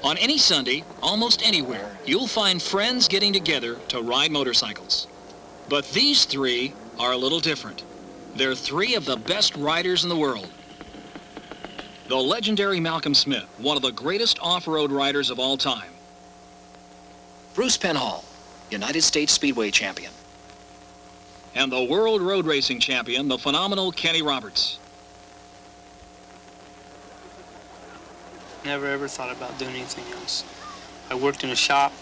On any Sunday, almost anywhere, you'll find friends getting together to ride motorcycles. But these three are a little different. They're three of the best riders in the world. The legendary Malcolm Smith, one of the greatest off-road riders of all time. Bruce Penhall, United States Speedway champion. And the world road racing champion, the phenomenal Kenny Roberts. Never ever thought about doing anything else. I worked in a shop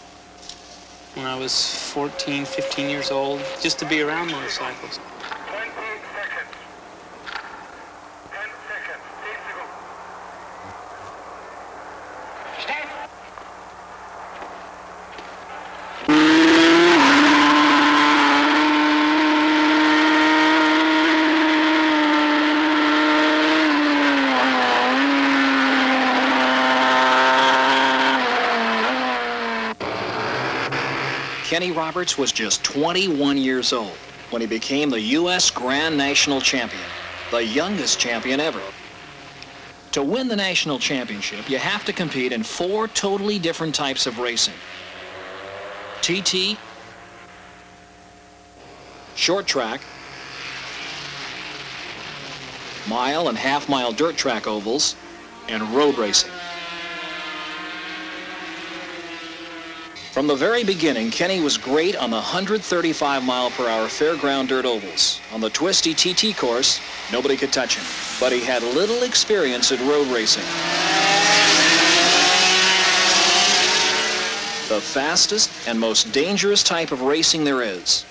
when I was 14, 15 years old, just to be around motorcycles. 20 seconds. 10 seconds. 8 to go. Stop! Kenny Roberts was just 21 years old when he became the U.S. Grand National Champion, the youngest champion ever. To win the national championship, you have to compete in 4 totally different types of racing. TT, short track, mile and half-mile dirt track ovals, and road racing. From the very beginning, Kenny was great on the 135-mile-per-hour fairground dirt ovals. On the twisty TT course, nobody could touch him. But he had little experience at road racing. The fastest and most dangerous type of racing there is.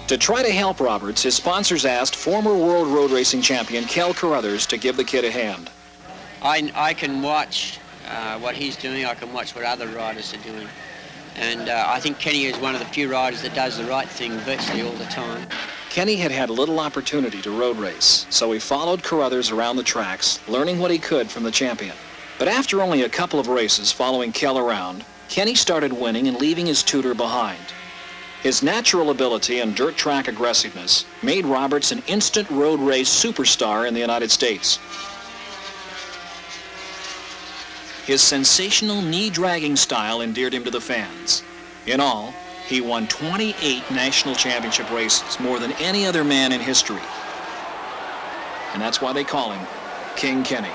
To try to help Roberts, his sponsors asked former world road racing champion Kel Carruthers to give the kid a hand. I can watch what he's doing. I can watch what other riders are doing. And I think Kenny is one of the few riders that does the right thing virtually all the time. Kenny had had little opportunity to road race, so he followed Carruthers around the tracks, learning what he could from the champion. But after only a couple of races following Kel around, Kenny started winning and leaving his tutor behind. His natural ability and dirt track aggressiveness made Roberts an instant road race superstar in the United States. His sensational knee-dragging style endeared him to the fans. In all, he won 28 national championship races, more than any other man in history. And that's why they call him King Kenny.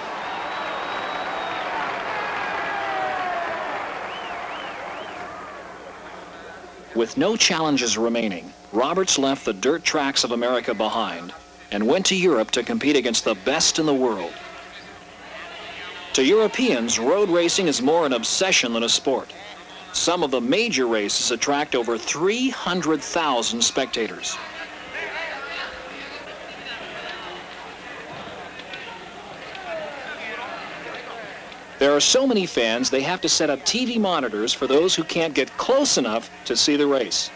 With no challenges remaining, Roberts left the dirt tracks of America behind and went to Europe to compete against the best in the world. To Europeans, road racing is more an obsession than a sport. Some of the major races attract over 300,000 spectators. There are so many fans, they have to set up TV monitors for those who can't get close enough to see the race.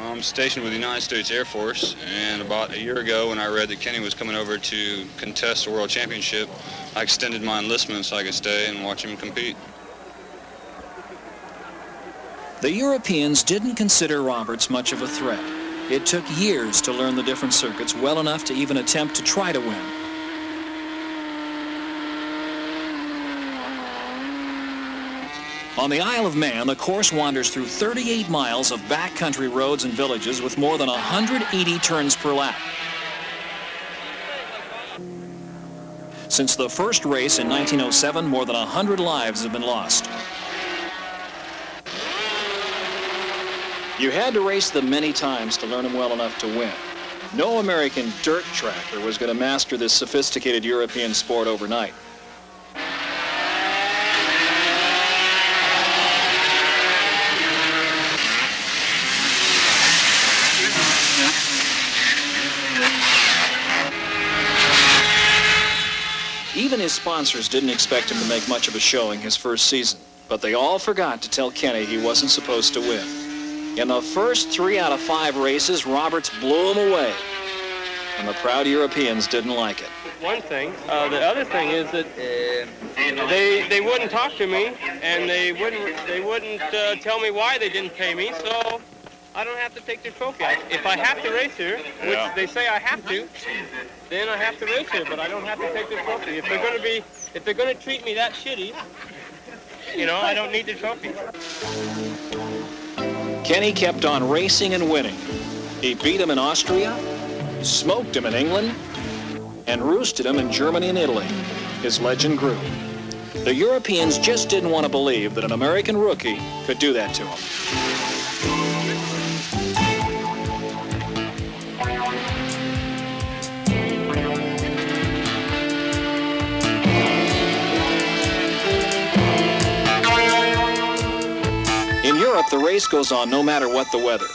I'm stationed with the United States Air Force, and about a year ago when I read that Kenny was coming over to contest the World Championship, I extended my enlistment so I could stay and watch him compete. The Europeans didn't consider Roberts much of a threat. It took years to learn the different circuits well enough to even attempt to try to win. On the Isle of Man, the course wanders through 38 miles of backcountry roads and villages with more than 180 turns per lap. Since the first race in 1907, more than 100 lives have been lost. You had to race them many times to learn them well enough to win. No American dirt tracker was going to master this sophisticated European sport overnight. Even his sponsors didn't expect him to make much of a showing his first season, but they all forgot to tell Kenny he wasn't supposed to win. In the first 3 out of 5 races, Roberts blew him away. and the proud Europeans didn't like it. One thing. The other thing is that they wouldn't talk to me, and they wouldn't tell me why they didn't pay me, so I don't have to take their trophy. If I have to race here, which they say I have to, then I have to race here, but I don't have to take their trophy. If they're going to treat me that shitty, you know, I don't need the trophy. Kenny kept on racing and winning. He beat him in Austria, smoked him in England, and roosted him in Germany and Italy. His legend grew. The Europeans just didn't want to believe that an American rookie could do that to him. In Europe, the race goes on no matter what the weather.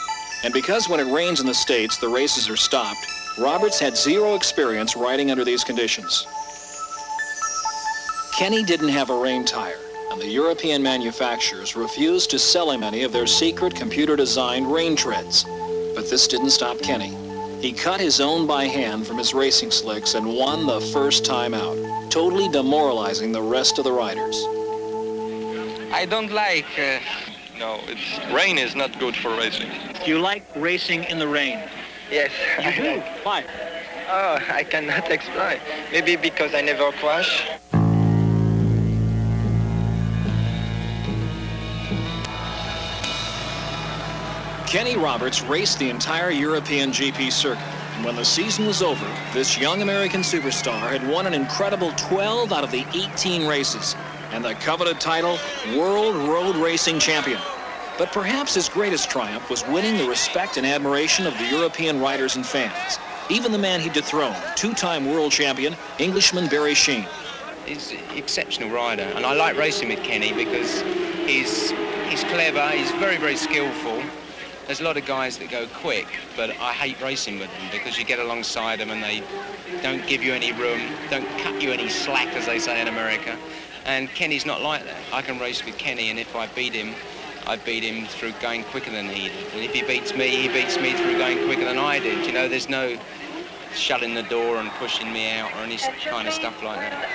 And because when it rains in the States, the races are stopped, Roberts had zero experience riding under these conditions. Kenny didn't have a rain tire, and the European manufacturers refused to sell him any of their secret computer-designed rain treads. But this didn't stop Kenny. He cut his own by hand from his racing slicks and won the first time out, totally demoralizing the rest of the riders. I don't like... No, rain is not good for racing. You like racing in the rain? Yes. You do? Why? Oh, I cannot explain. Maybe because I never crash. Kenny Roberts raced the entire European GP circuit, and when the season was over, this young American superstar had won an incredible 12 out of the 18 races, and the coveted title, World Road Racing Champion. But perhaps his greatest triumph was winning the respect and admiration of the European riders and fans. Even the man he dethroned, two-time world champion, Englishman Barry Sheene. He's an exceptional rider, and I like racing with Kenny because he's clever, he's very, very skillful. There's a lot of guys that go quick, but I hate racing with them because you get alongside them and they don't give you any room, don't cut you any slack, as they say in America. And Kenny's not like that. I can race with Kenny, and if I beat him through going quicker than he did. And if he beats me through going quicker than I did. You know, there's no shutting the door and pushing me out or any kind of stuff like that.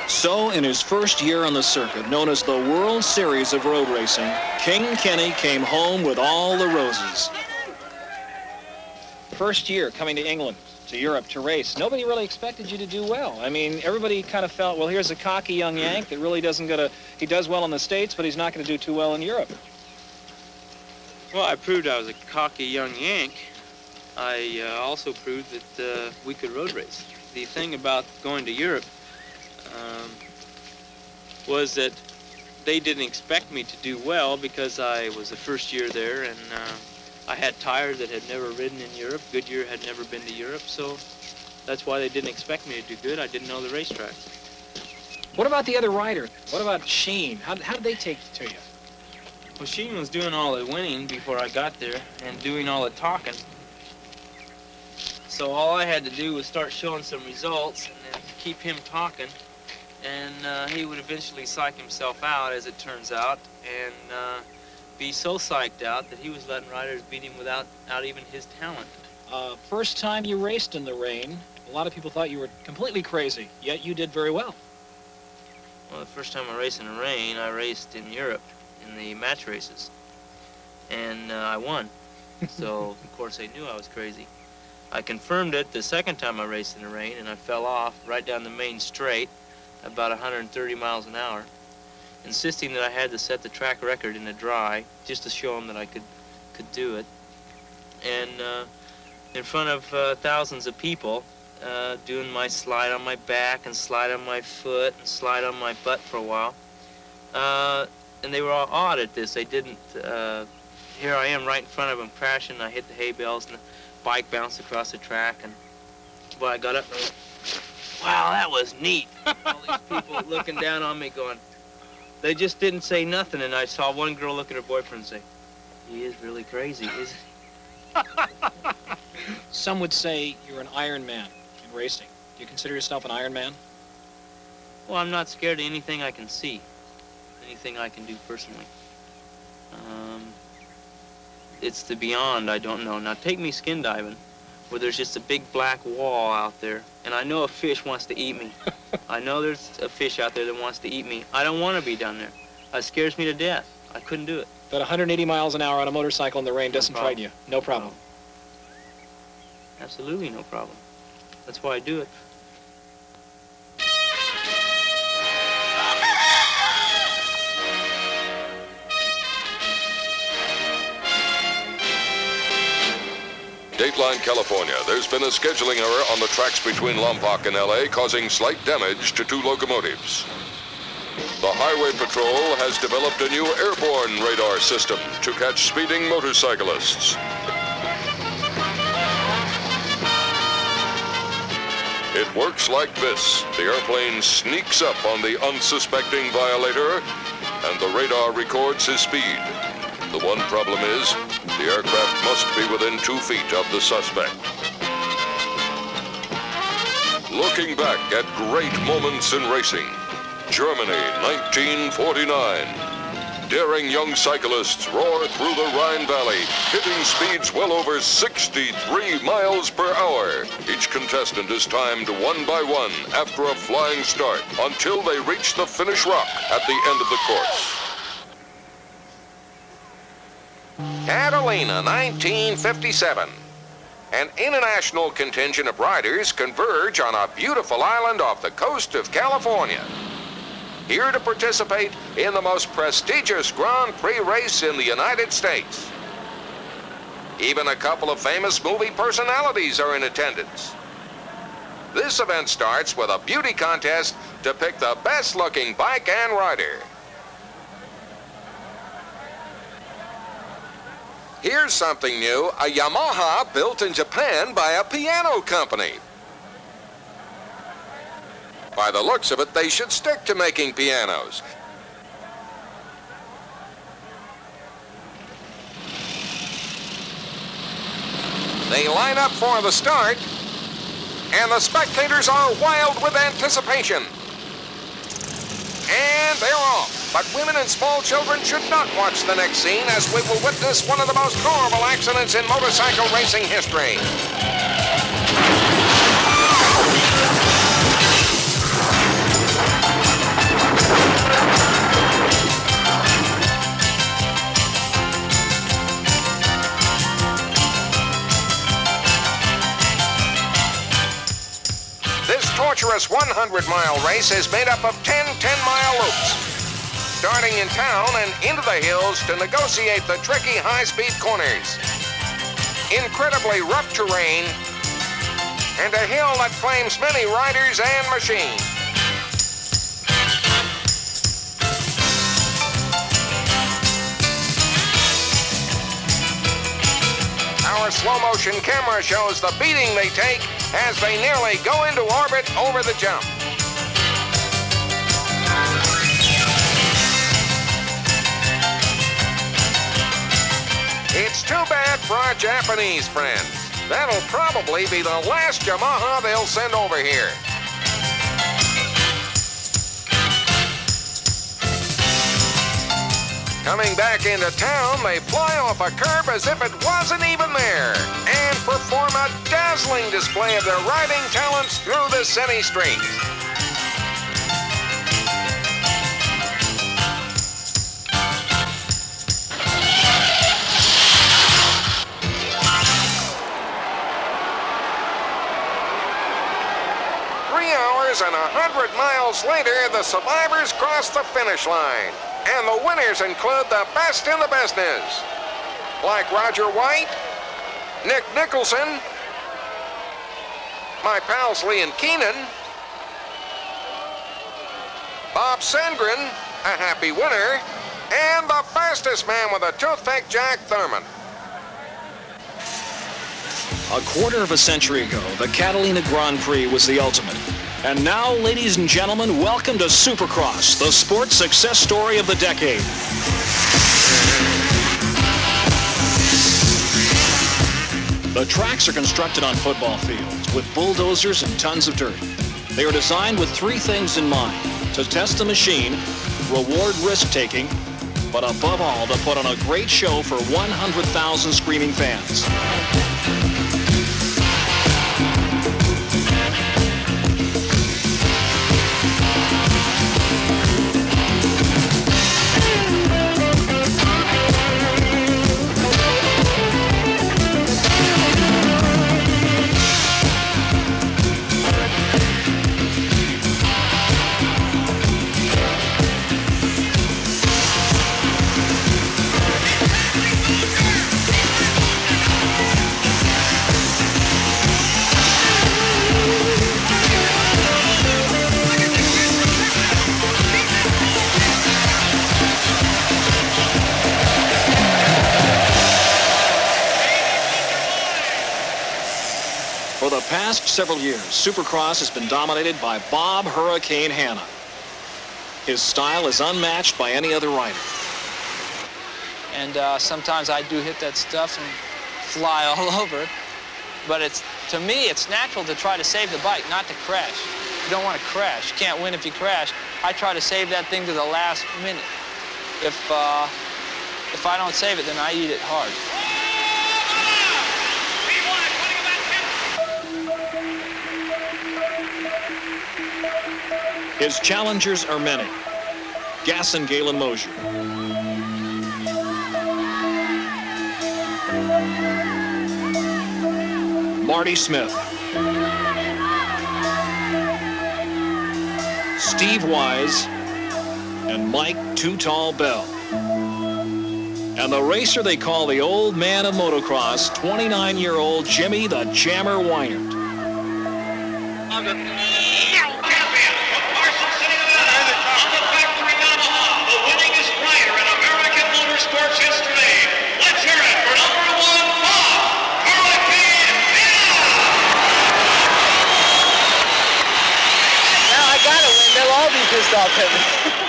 So, in his first year on the circuit, known as the World Series of Road Racing, King Kenny came home with all the roses. First year coming to England, to Europe to race, nobody really expected you to do well. I mean, everybody kind of felt, well, here's a cocky young Yank that really he does well in the States, but he's not going to do too well in Europe. Well, I proved I was a cocky young Yank. I also proved that we could road race. The thing about going to Europe was that they didn't expect me to do well because I was the first year there, and I had tires that had never ridden in Europe. Goodyear had never been to Europe, so that's why they didn't expect me to do good. I didn't know the racetracks. What about the other rider? What about Sheene? How did they take to you? Well, Sheene was doing all the winning before I got there and doing all the talking. So all I had to do was start showing some results and then keep him talking, and he would eventually psych himself out, as it turns out, and be so psyched out that he was letting riders beat him without even his talent. First time you raced in the rain, a lot of people thought you were completely crazy, yet you did very well. Well, the first time I raced in the rain, I raced in Europe in the match races, and I won. So, of course, they knew I was crazy. I confirmed it the second time I raced in the rain, and I fell off right down the main straight, about 130 miles an hour, insisting that I had to set the track record in the dry, just to show them that I could do it. And in front of thousands of people, doing my slide on my back and slide on my foot and slide on my butt for a while. And they were all odd at this. They didn't, here I am right in front of them crashing, and I hit the hay bales and the bike bounced across the track, and well, I got up and I went, wow, that was neat. All these people looking down on me going, they just didn't say nothing, and I saw one girl look at her boyfriend and say, he is really crazy, isn't he? Some would say you're an Iron Man in racing. Do you consider yourself an Iron Man? Well, I'm not scared of anything I can see, anything I can do personally. it's the beyond I don't know. Now take me skin diving, where there's just a big black wall out there, and I know a fish wants to eat me. I know there's a fish out there that wants to eat me. I don't want to be down there. It scares me to death. I couldn't do it. But 180 miles an hour on a motorcycle in the rain doesn't frighten you? No problem. No. Absolutely no problem. That's why I do it. Dateline, California. There's been a scheduling error on the tracks between Lompoc and L.A., causing slight damage to 2 locomotives. The Highway Patrol has developed a new airborne radar system to catch speeding motorcyclists. It works like this. The airplane sneaks up on the unsuspecting violator, and the radar records his speed. The one problem is, the aircraft must be within 2 feet of the suspect. Looking back at great moments in racing, Germany, 1949. Daring young cyclists roar through the Rhine Valley, hitting speeds well over 63 miles per hour. Each contestant is timed 1 by 1 after a flying start until they reach the finish rock at the end of the course. Catalina, 1957. An international contingent of riders converge on a beautiful island off the coast of California, here to participate in the most prestigious Grand Prix race in the United States. Even a couple of famous movie personalities are in attendance. This event starts with a beauty contest to pick the best-looking bike and rider. Here's something new, a Yamaha built in Japan by a piano company. By the looks of it, they should stick to making pianos. They line up for the start, and the spectators are wild with anticipation. And they're off. But women and small children should not watch the next scene, as we will witness one of the most horrible accidents in motorcycle racing history. This torturous 100-mile race is made up of 10 10-mile loops, starting in town and into the hills to negotiate the tricky high-speed corners. Incredibly rough terrain and a hill that claims many riders and machines. Our slow-motion camera shows the beating they take as they nearly go into orbit over the jump. It's too bad for our Japanese friends. That'll probably be the last Yamaha they'll send over here. Coming back into town, they fly off a curb as if it wasn't even there and perform a dazzling display of their riding talents through the city streets. And 100 miles later, the survivors cross the finish line. And the winners include the best in the business, like Roger White, Nick Nicholson, my pals Lee and Keenan, Bob Sandgren, a happy winner, and the fastest man with a toothpick, Jack Thurman. A quarter of a century ago, the Catalina Grand Prix was the ultimate. And now, ladies and gentlemen, welcome to Supercross, the sports success story of the decade. The tracks are constructed on football fields with bulldozers and tons of dirt. They are designed with 3 things in mind: to test the machine, reward risk-taking, but above all, to put on a great show for 100,000 screaming fans. For the past several years, Supercross has been dominated by Bob Hurricane Hanna. His style is unmatched by any other rider. And sometimes I do hit that stuff and fly all over it. But to me, it's natural to try to save the bike, not to crash. You don't want to crash. You can't win if you crash. I try to save that thing to the last minute. If I don't save it, then I eat it hard. His challengers are many. Gaston Galen Mosier, Marty Smith, Steve Wise, and Mike Too Tall Bell. And the racer they call the old man of motocross, 29-year-old Jimmy the Jammer Weinert. Pissed off at me.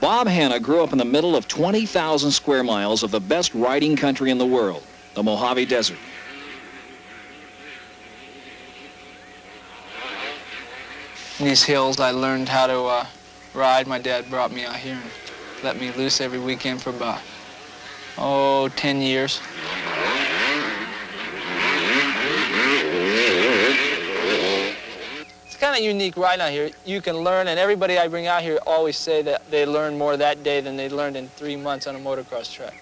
Bob Hanna grew up in the middle of 20,000 square miles of the best riding country in the world, the Mojave Desert. in these hills, I learned how to ride. My dad brought me out here and let me loose every weekend for about, 10 years. It's kind of unique riding out here. You can learn, and everybody I bring out here always say that they learn more that day than they learned in 3 months on a motocross track.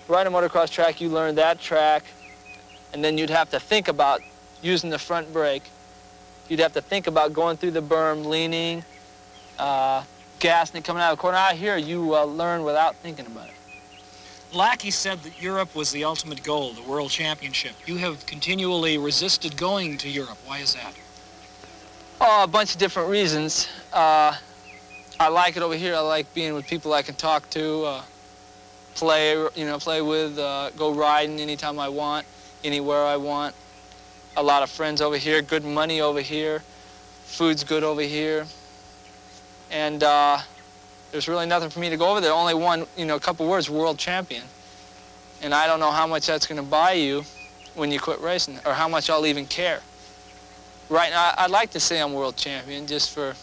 Riding a motocross track, you learn that track, and then you'd have to think about using the front brake. You'd have to think about going through the berm, leaning, gassing it, coming out of the corner. Out here, you learn without thinking about it. Lackey said that Europe was the ultimate goal, the World Championship. You have continually resisted going to Europe. Why is that? Oh, a bunch of different reasons. I like it over here. I like being with people I can talk to, play with, go riding anytime I want, anywhere I want. A lot of friends over here, good money over here, food's good over here. And there's really nothing for me to go over there. Only one, a couple words, world champion. And I don't know how much that's going to buy you when you quit racing, or how much I'll even care. Right now, I'd like to say I'm world champion just for,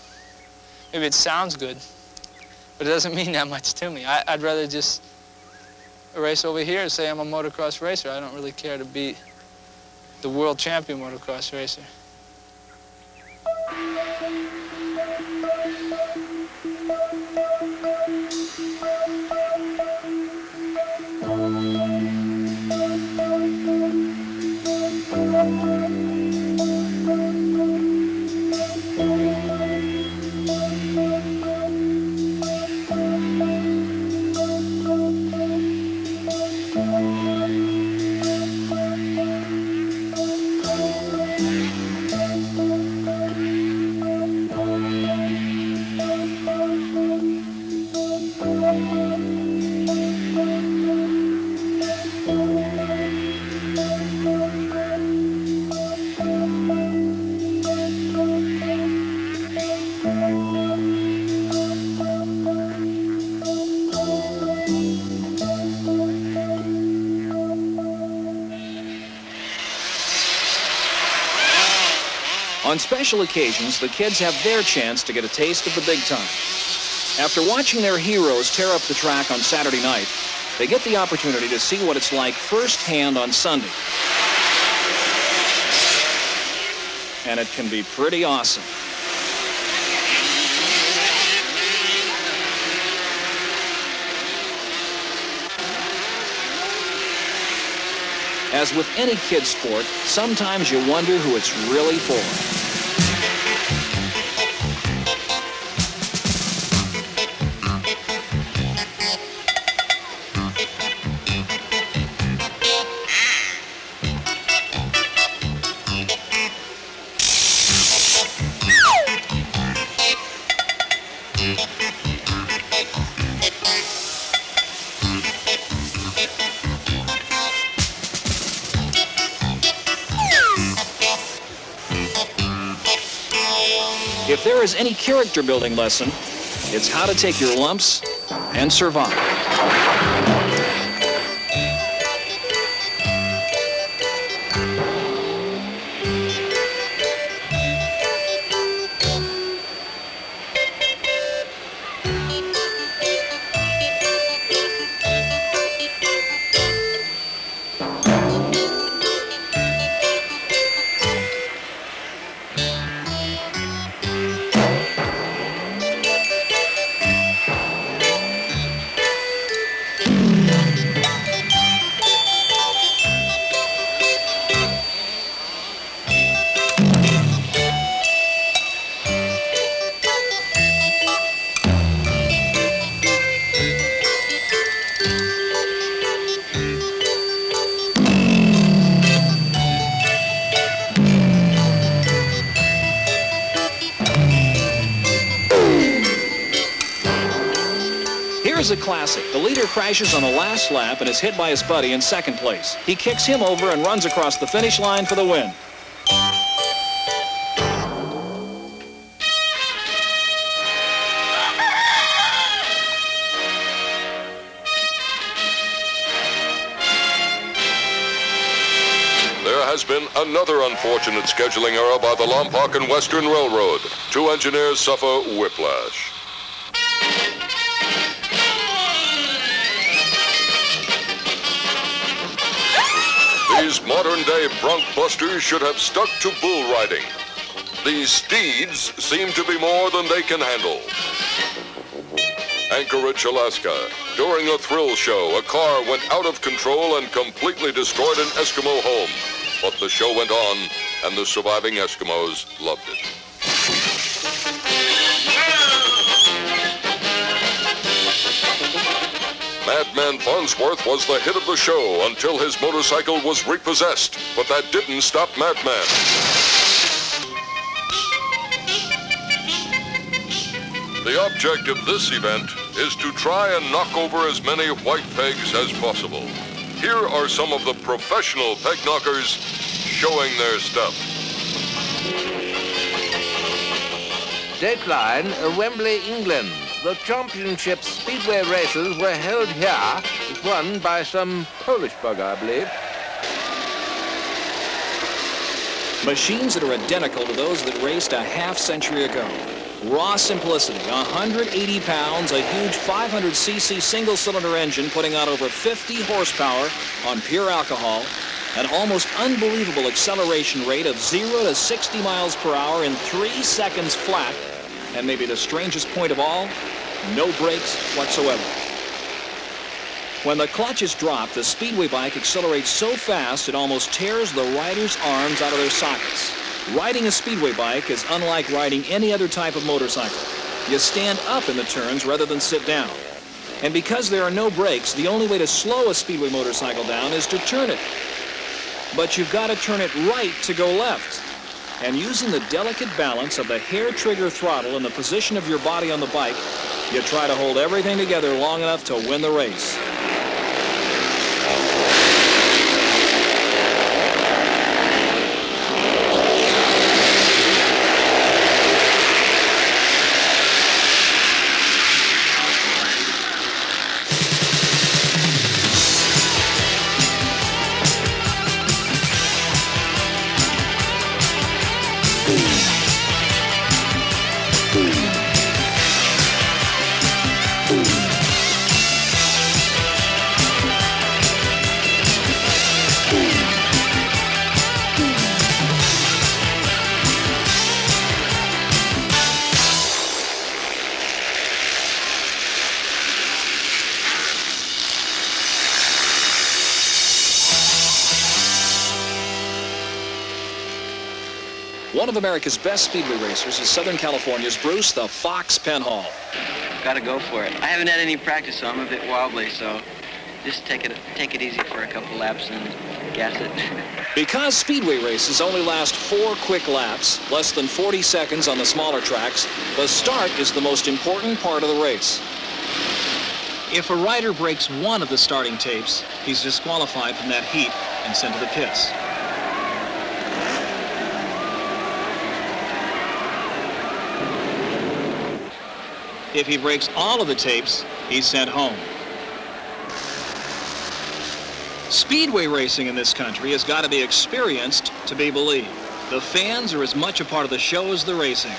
maybe it sounds good, but it doesn't mean that much to me. I'd rather just race over here and say I'm a motocross racer. I don't really care to be the world champion motocross racer. On special occasions, the kids have their chance to get a taste of the big time. After watching their heroes tear up the track on Saturday night, they get the opportunity to see what it's like firsthand on Sunday. And it can be pretty awesome. As with any kid sport, sometimes you wonder who it's really for. If there is any character building lesson, it's how to take your lumps and survive. Here's a classic. The leader crashes on the last lap and is hit by his buddy in second place. He kicks him over and runs across the finish line for the win. There has been another unfortunate scheduling error by the Lompoc and Western Railroad. 2 engineers suffer whiplash. These modern-day bronc busters should have stuck to bull riding. These steeds seem to be more than they can handle. Anchorage, Alaska. During a thrill show, a car went out of control and completely destroyed an Eskimo home. But the show went on, and the surviving Eskimos loved it. Madman Farnsworth was the hit of the show until his motorcycle was repossessed, but that didn't stop Madman. The object of this event is to try and knock over as many white pegs as possible. Here are some of the professional peg knockers showing their stuff. Dateline, Wembley, England. The championship speedway races were held here, won by some Polish bugger, I believe. Machines that are identical to those that raced a half-century ago. Raw simplicity, 180 pounds, a huge 500cc single-cylinder engine putting out over 50 horsepower on pure alcohol, an almost unbelievable acceleration rate of 0 to 60 miles per hour in 3 seconds flat, and maybe the strangest point of all, no brakes whatsoever. When the clutch is dropped, the speedway bike accelerates so fast it almost tears the rider's arms out of their sockets. Riding a speedway bike is unlike riding any other type of motorcycle. You stand up in the turns rather than sit down. And because there are no brakes, the only way to slow a speedway motorcycle down is to turn it. But you've got to turn it right to go left. And using the delicate balance of the hair trigger throttle and the position of your body on the bike, you try to hold everything together long enough to win the race. One of America's best speedway racers is Southern California's Bruce the Fox Penhall. Got to go for it. I haven't had any practice, so I'm a bit wobbly, so just take it easy for a couple laps and gas it. Because speedway races only last 4 quick laps, less than 40 seconds on the smaller tracks, the start is the most important part of the race. If a rider breaks one of the starting tapes, he's disqualified from that heat and sent to the pits. If he breaks all of the tapes, he's sent home. Speedway racing in this country has got to be experienced to be believed. The fans are as much a part of the show as the racing.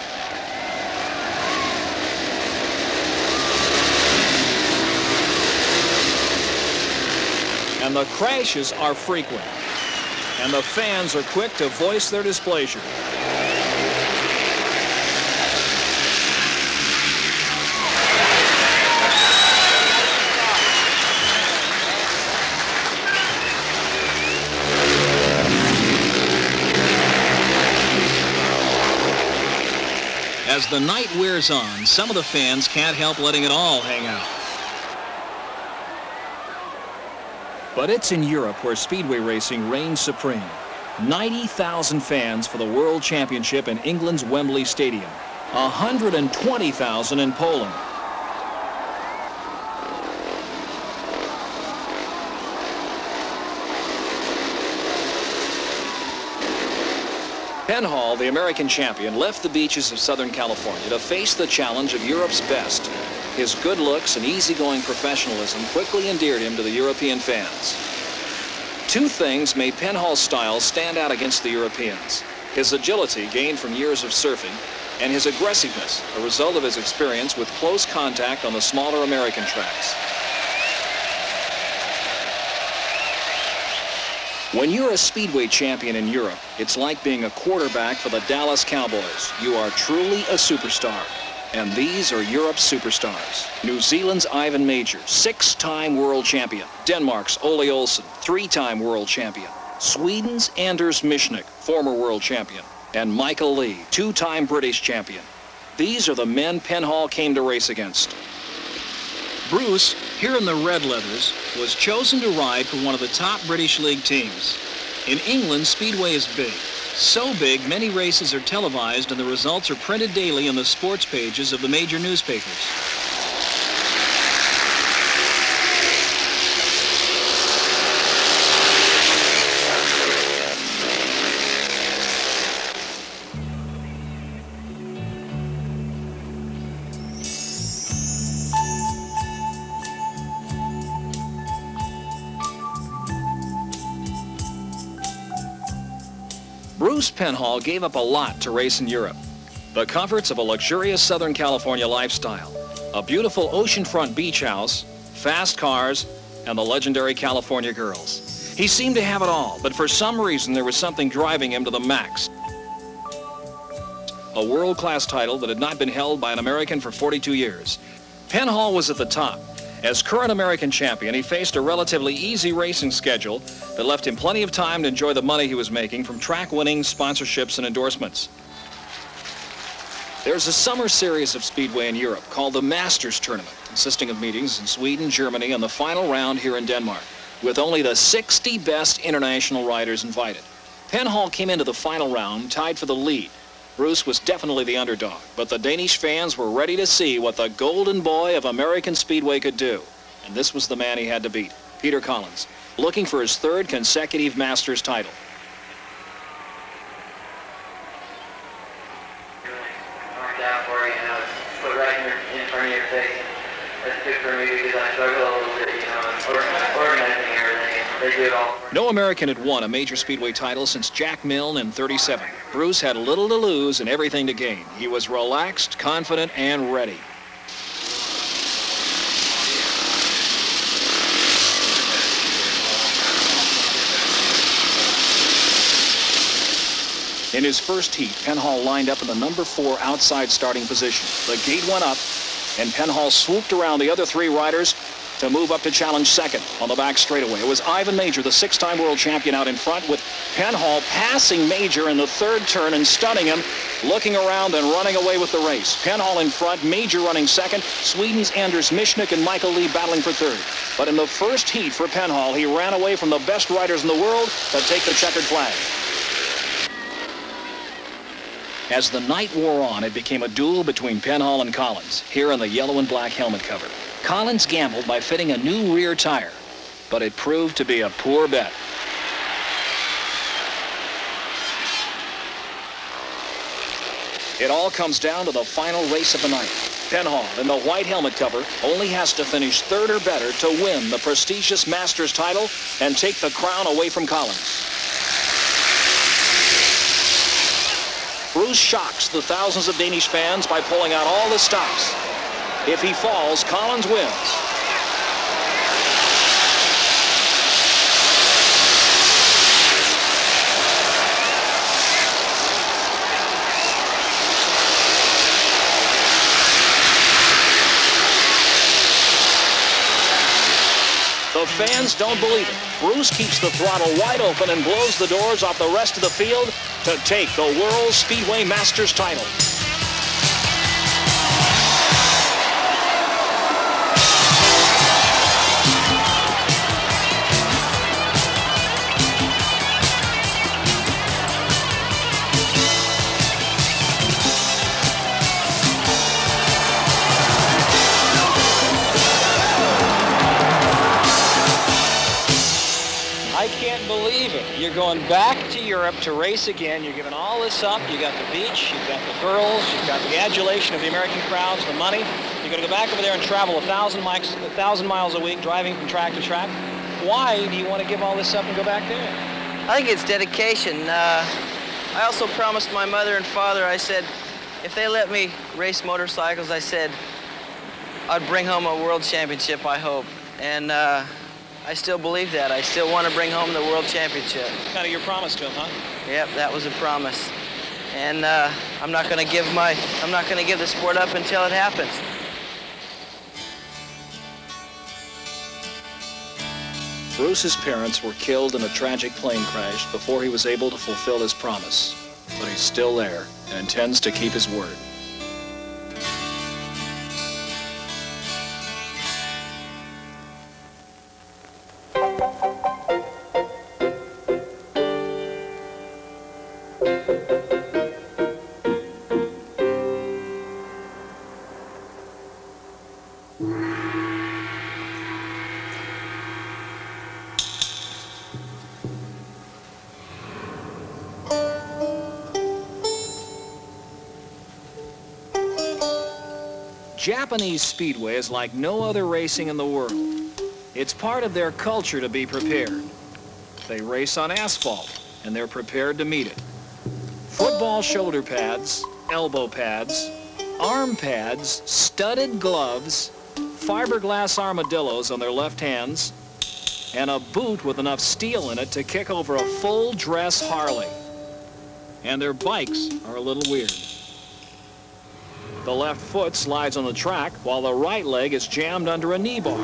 And the crashes are frequent. And the fans are quick to voice their displeasure. As the night wears on, some of the fans can't help letting it all hang out. But it's in Europe where speedway racing reigns supreme. 90,000 fans for the World Championship in England's Wembley Stadium. 120,000 in Poland. Penhall, the American champion, left the beaches of Southern California to face the challenge of Europe's best. His good looks and easygoing professionalism quickly endeared him to the European fans. Two things made Penhall's style stand out against the Europeans: his agility gained from years of surfing, and his aggressiveness, a result of his experience with close contact on the smaller American tracks. When you're a speedway champion in Europe, it's like being a quarterback for the Dallas Cowboys. You are truly a superstar. And these are Europe's superstars. New Zealand's Ivan Major, 6-time world champion. Denmark's Ole Olsen, 3-time world champion. Sweden's Anders Michnik, former world champion. And Michael Lee, 2-time British champion. These are the men Penhall came to race against. Bruce, here in the red leathers, was chosen to ride for one of the top British League teams. In England, speedway is big. So big, many races are televised and the results are printed daily on the sports pages of the major newspapers. Bruce Penhall gave up a lot to race in Europe. The comforts of a luxurious Southern California lifestyle, a beautiful oceanfront beach house, fast cars, and the legendary California girls. He seemed to have it all, but for some reason there was something driving him to the max. A world-class title that had not been held by an American for 42 years. Penhall was at the top. As current American champion, he faced a relatively easy racing schedule that left him plenty of time to enjoy the money he was making from track winnings, sponsorships, and endorsements. There's a summer series of speedway in Europe called the Masters Tournament, consisting of meetings in Sweden, Germany, and the final round here in Denmark, with only the 60 best international riders invited. Penhall came into the final round tied for the lead. Bruce was definitely the underdog, but the Danish fans were ready to see what the golden boy of American speedway could do. And this was the man he had to beat, Peter Collins, looking for his 3rd consecutive Masters title. In front of your face. That's good for me because I struggle a little bit, you know, organizing everything. They do it all. No American had won a major speedway title since Jack Milne in '37. Bruce had little to lose and everything to gain. He was relaxed, confident, and ready. In his first heat, Penhall lined up in the number 4 outside starting position. The gate went up, and Penhall swooped around the other 3 riders to move up to challenge second on the back straightaway. It was Ivan Major, the 6-time world champion, out in front, with Penhall passing Major in the 3rd turn and stunning him, looking around and running away with the race. Penhall in front, Major running second, Sweden's Anders Michnik and Michael Lee battling for 3rd. But in the first heat for Penhall, he ran away from the best riders in the world to take the checkered flag. As the night wore on, it became a duel between Penhall and Collins, here in the yellow and black helmet cover. Collins gambled by fitting a new rear tire, but it proved to be a poor bet. It all comes down to the final race of the night. Penhall, in the white helmet cover, only has to finish 3rd or better to win the prestigious Masters title and take the crown away from Collins. Bruce shocks the thousands of Danish fans by pulling out all the stops. If he falls, Collins wins. The fans don't believe it. Bruce keeps the throttle wide open and blows the doors off the rest of the field to take the World Speedway Masters title. I can't believe it. You're going back to Europe to race again. You're giving all this up. You got the beach, you've got the girls, you've got the adulation of the American crowds, the money. You're going to go back over there and travel 1,000 miles a week, driving from track to track. Why do you want to give all this up and go back there? I think it's dedication. I also promised my mother and father, I said, if they let me race motorcycles, I said, I'd bring home a world championship, I hope. And I still believe that. I still want to bring home the world championship. Kind of your promise to him, huh? Yep, that was a promise. And I'm not going to give the sport up until it happens. Bruce's parents were killed in a tragic plane crash before he was able to fulfill his promise. But he's still there and intends to keep his word. Japanese speedway is like no other racing in the world. It's part of their culture to be prepared. They race on asphalt, and they're prepared to meet it. Football shoulder pads, elbow pads, arm pads, studded gloves, fiberglass armadillos on their left hands, and a boot with enough steel in it to kick over a full-dress Harley. And their bikes are a little weird. The left foot slides on the track while the right leg is jammed under a knee bar.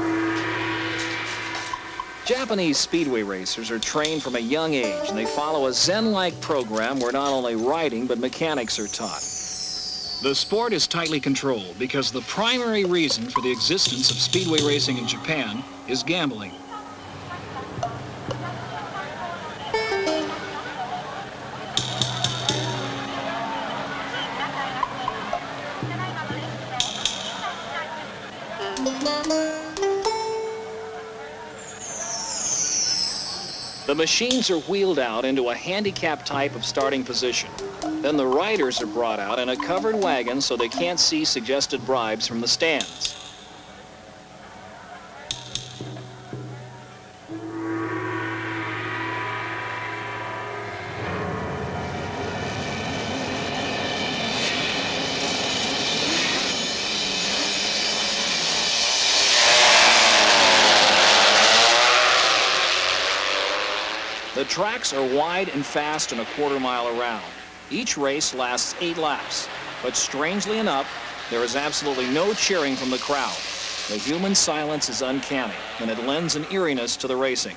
Japanese speedway racers are trained from a young age, and they follow a Zen-like program where not only riding but mechanics are taught. The sport is tightly controlled because the primary reason for the existence of speedway racing in Japan is gambling. The machines are wheeled out into a handicap type of starting position. Then the riders are brought out in a covered wagon so they can't see suggested bribes from the stands. The tracks are wide and fast and a quarter mile around. Each race lasts 8 laps, but strangely enough, there is absolutely no cheering from the crowd. The human silence is uncanny, and it lends an eeriness to the racing.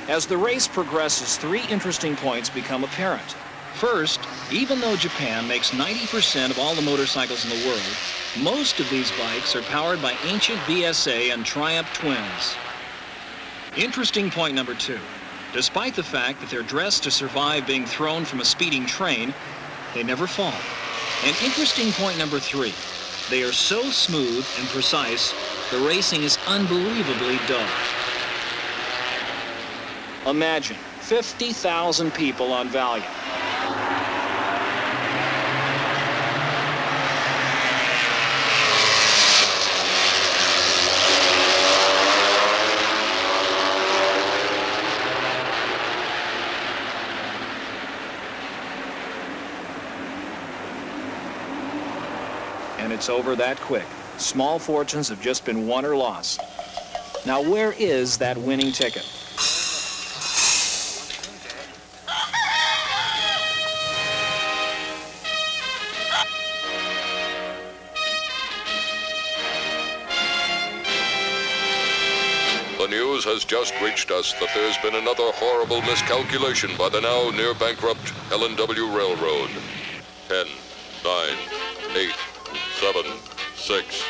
As the race progresses, 3 interesting points become apparent. First, even though Japan makes 90% of all the motorcycles in the world, most of these bikes are powered by ancient BSA and Triumph twins. Interesting point number 2. Despite the fact that they're dressed to survive being thrown from a speeding train, they never fall. And interesting point number 3, they are so smooth and precise, the racing is unbelievably dull. Imagine 50,000 people on Valiant. And it's over that quick. Small fortunes have just been won or lost. Now, where is that winning ticket? The news has just reached us that there's been another horrible miscalculation by the now near bankrupt L&W Railroad. 10, 9, 8, 7, 6,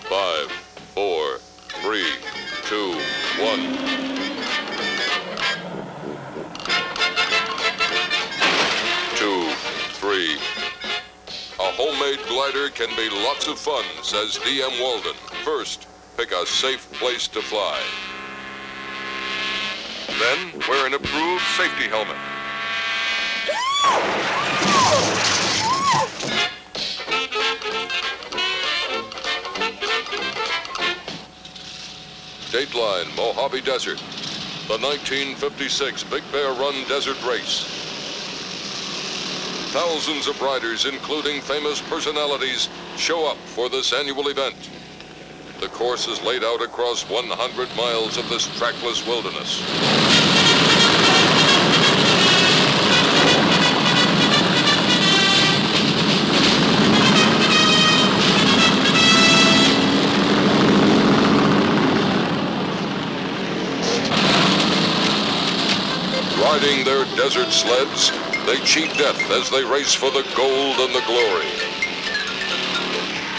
5, 4, 3, 2, 1. A homemade glider can be lots of fun, says D.M. Walden. First, pick a safe place to fly. Then, wear an approved safety helmet. Dateline, Mojave Desert. the 1956 Big Bear Run Desert Race. Thousands of riders, including famous personalities, show up for this annual event. The course is laid out across 100 miles of this trackless wilderness. Riding their desert sleds, they cheat death as they race for the gold and the glory.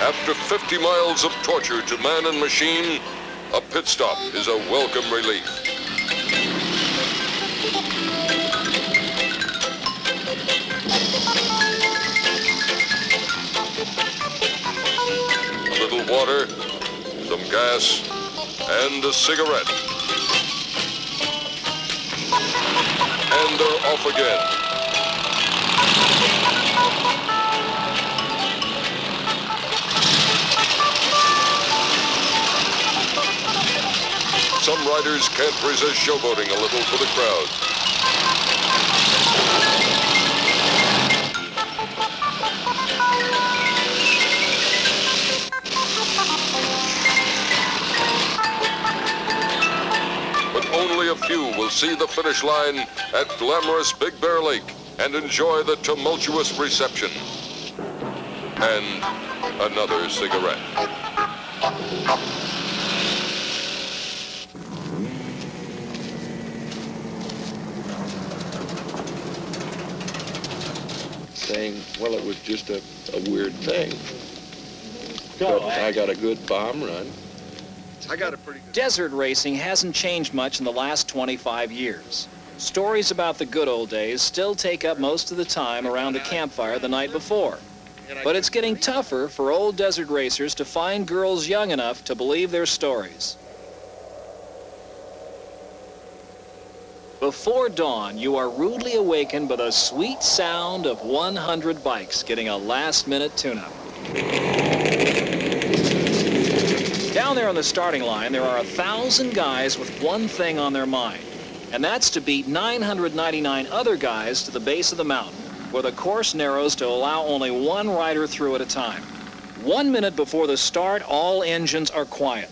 After 50 miles of torture to man and machine, a pit stop is a welcome relief. A little water, some gas, and a cigarette. And they're off again. Some riders can't resist showboating a little for the crowd. But only a few will see the finish line at glamorous Big Bear Lake and enjoy the tumultuous reception. And another cigarette. Saying, well, it was just a weird thing. But I got a good bomb run. I got a pretty good... Desert racing hasn't changed much in the last 25 years. Stories about the good old days still take up most of the time around the campfire the night before. But it's getting tougher for old desert racers to find girls young enough to believe their stories. Before dawn, you are rudely awakened by the sweet sound of 100 bikes getting a last-minute tune-up. Down there on the starting line, there are 1,000 guys with one thing on their mind, and that's to beat 999 other guys to the base of the mountain, where the course narrows to allow only one rider through at a time. 1 minute before the start, all engines are quiet.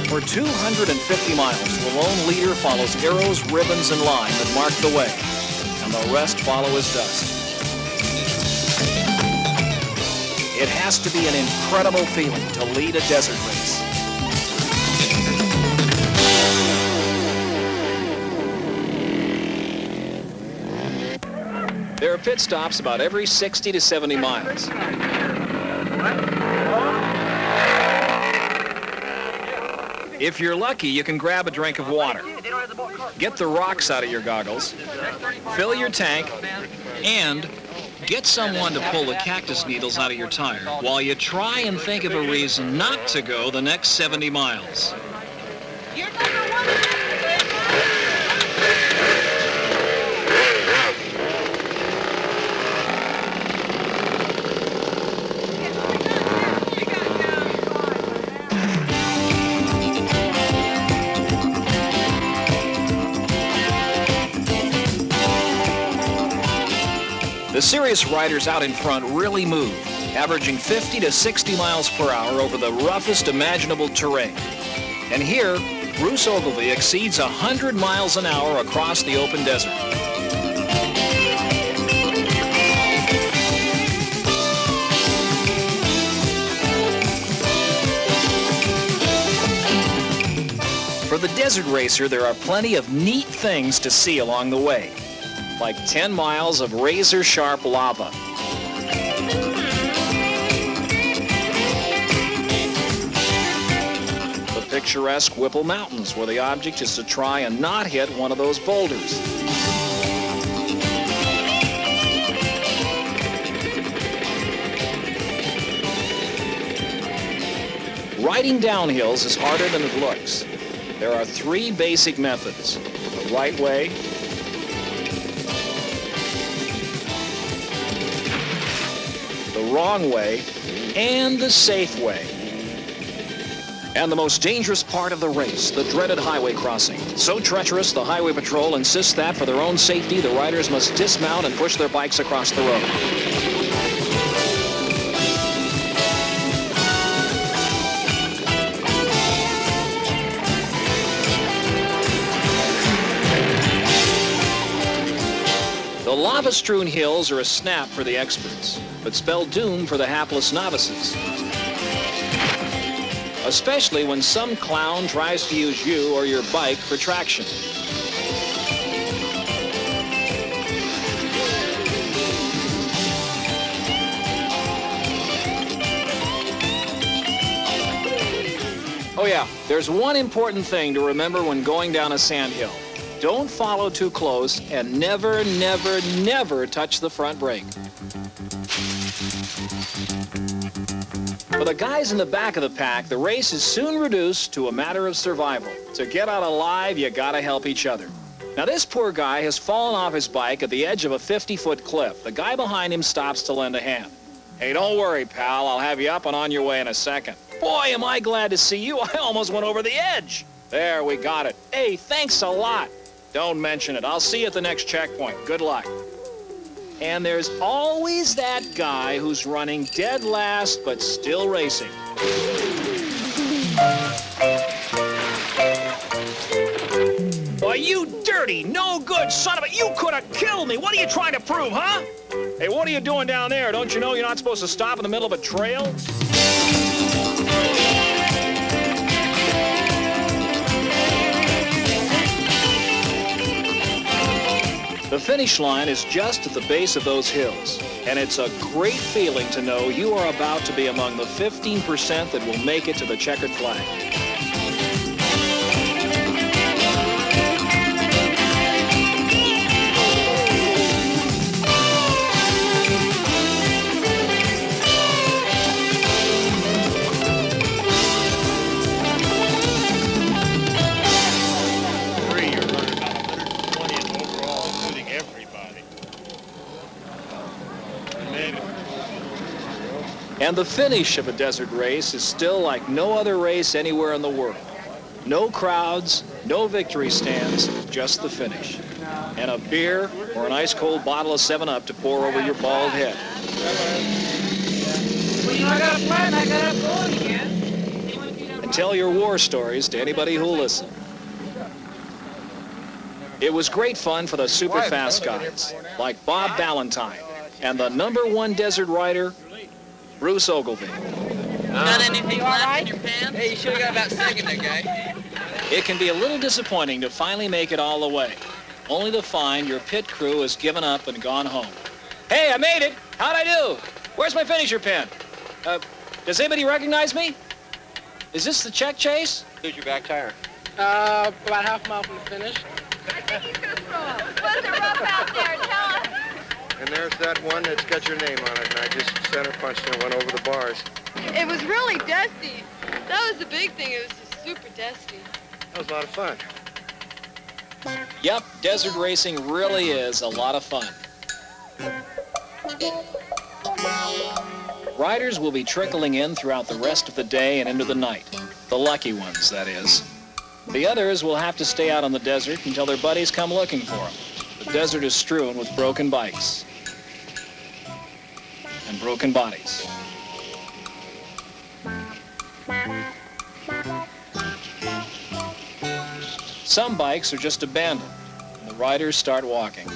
For 250 miles, the lone leader follows arrows, ribbons, and line that mark the way, and the rest follow his dust. It has to be an incredible feeling to lead a desert race. There are pit stops about every 60 to 70 miles. If you're lucky, you can grab a drink of water. Get the rocks out of your goggles, fill your tank, and get someone to pull the cactus needles out of your tire while you try and think of a reason not to go the next 70 miles. The serious riders out in front really move, averaging 50 to 60 miles per hour over the roughest imaginable terrain. And here, Bruce Ogilvie exceeds 100 miles an hour across the open desert. For the desert racer, there are plenty of neat things to see along the way, like 10 miles of razor-sharp lava. The picturesque Whipple Mountains, where the object is to try and not hit one of those boulders. Riding downhills is harder than it looks. There are 3 basic methods: the right way, the wrong way, and the safe way. And the most dangerous part of the race, the dreaded highway crossing. So treacherous, the Highway Patrol insists that for their own safety, the riders must dismount and push their bikes across the road. The lava-strewn hills are a snap for the experts, but spell doom for the hapless novices. Especially when some clown tries to use you or your bike for traction. Oh yeah, there's one important thing to remember when going down a sandhill. Don't follow too close, and never, never, never touch the front brake. For the guys in the back of the pack, the race is soon reduced to a matter of survival. To get out alive, you gotta help each other. Now this poor guy has fallen off his bike at the edge of a 50-foot cliff. The guy behind him stops to lend a hand. Hey, don't worry, pal. I'll have you up and on your way in a second. Boy, am I glad to see you. I almost went over the edge. There, we got it. Hey, thanks a lot. Don't mention it. I'll see you at the next checkpoint. Good luck. And there's always that guy who's running dead last but still racing. Boy, you dirty, no good son of a... You could have killed me. What are you trying to prove, huh? Hey, what are you doing down there? Don't you know you're not supposed to stop in the middle of a trail? The finish line is just at the base of those hills, and it's a great feeling to know you are about to be among the 15% that will make it to the checkered flag. And the finish of a desert race is still like no other race anywhere in the world. No crowds, no victory stands, just the finish. And a beer or an ice-cold bottle of 7-Up to pour over your bald head. And tell your war stories to anybody who'll listen. It was great fun for the super fast guys, like Bob Ballantyne, and the #1 desert rider, Bruce Ogilvie. Got anything left in your pants? Hey, you should have got about second there, guy. It can be a little disappointing to finally make it all the way, only to find your pit crew has given up and gone home. Hey, I made it! How'd I do? Where's my finisher pin? Does anybody recognize me? Is this the check chase? Here's your back tire. About half a mile from the finish. I think he's going to throw up. Was it rough out there? Tell us. And there's that one that's got your name on it, and I just center punched and went over the bars. It was really dusty. That was the big thing. It was just super dusty. That was a lot of fun. Yep, desert racing really is a lot of fun. Riders will be trickling in throughout the rest of the day and into the night. The lucky ones, that is. The others will have to stay out on the desert until their buddies come looking for them. The desert is strewn with broken bikes and broken bodies. Some bikes are just abandoned, and the riders start walking.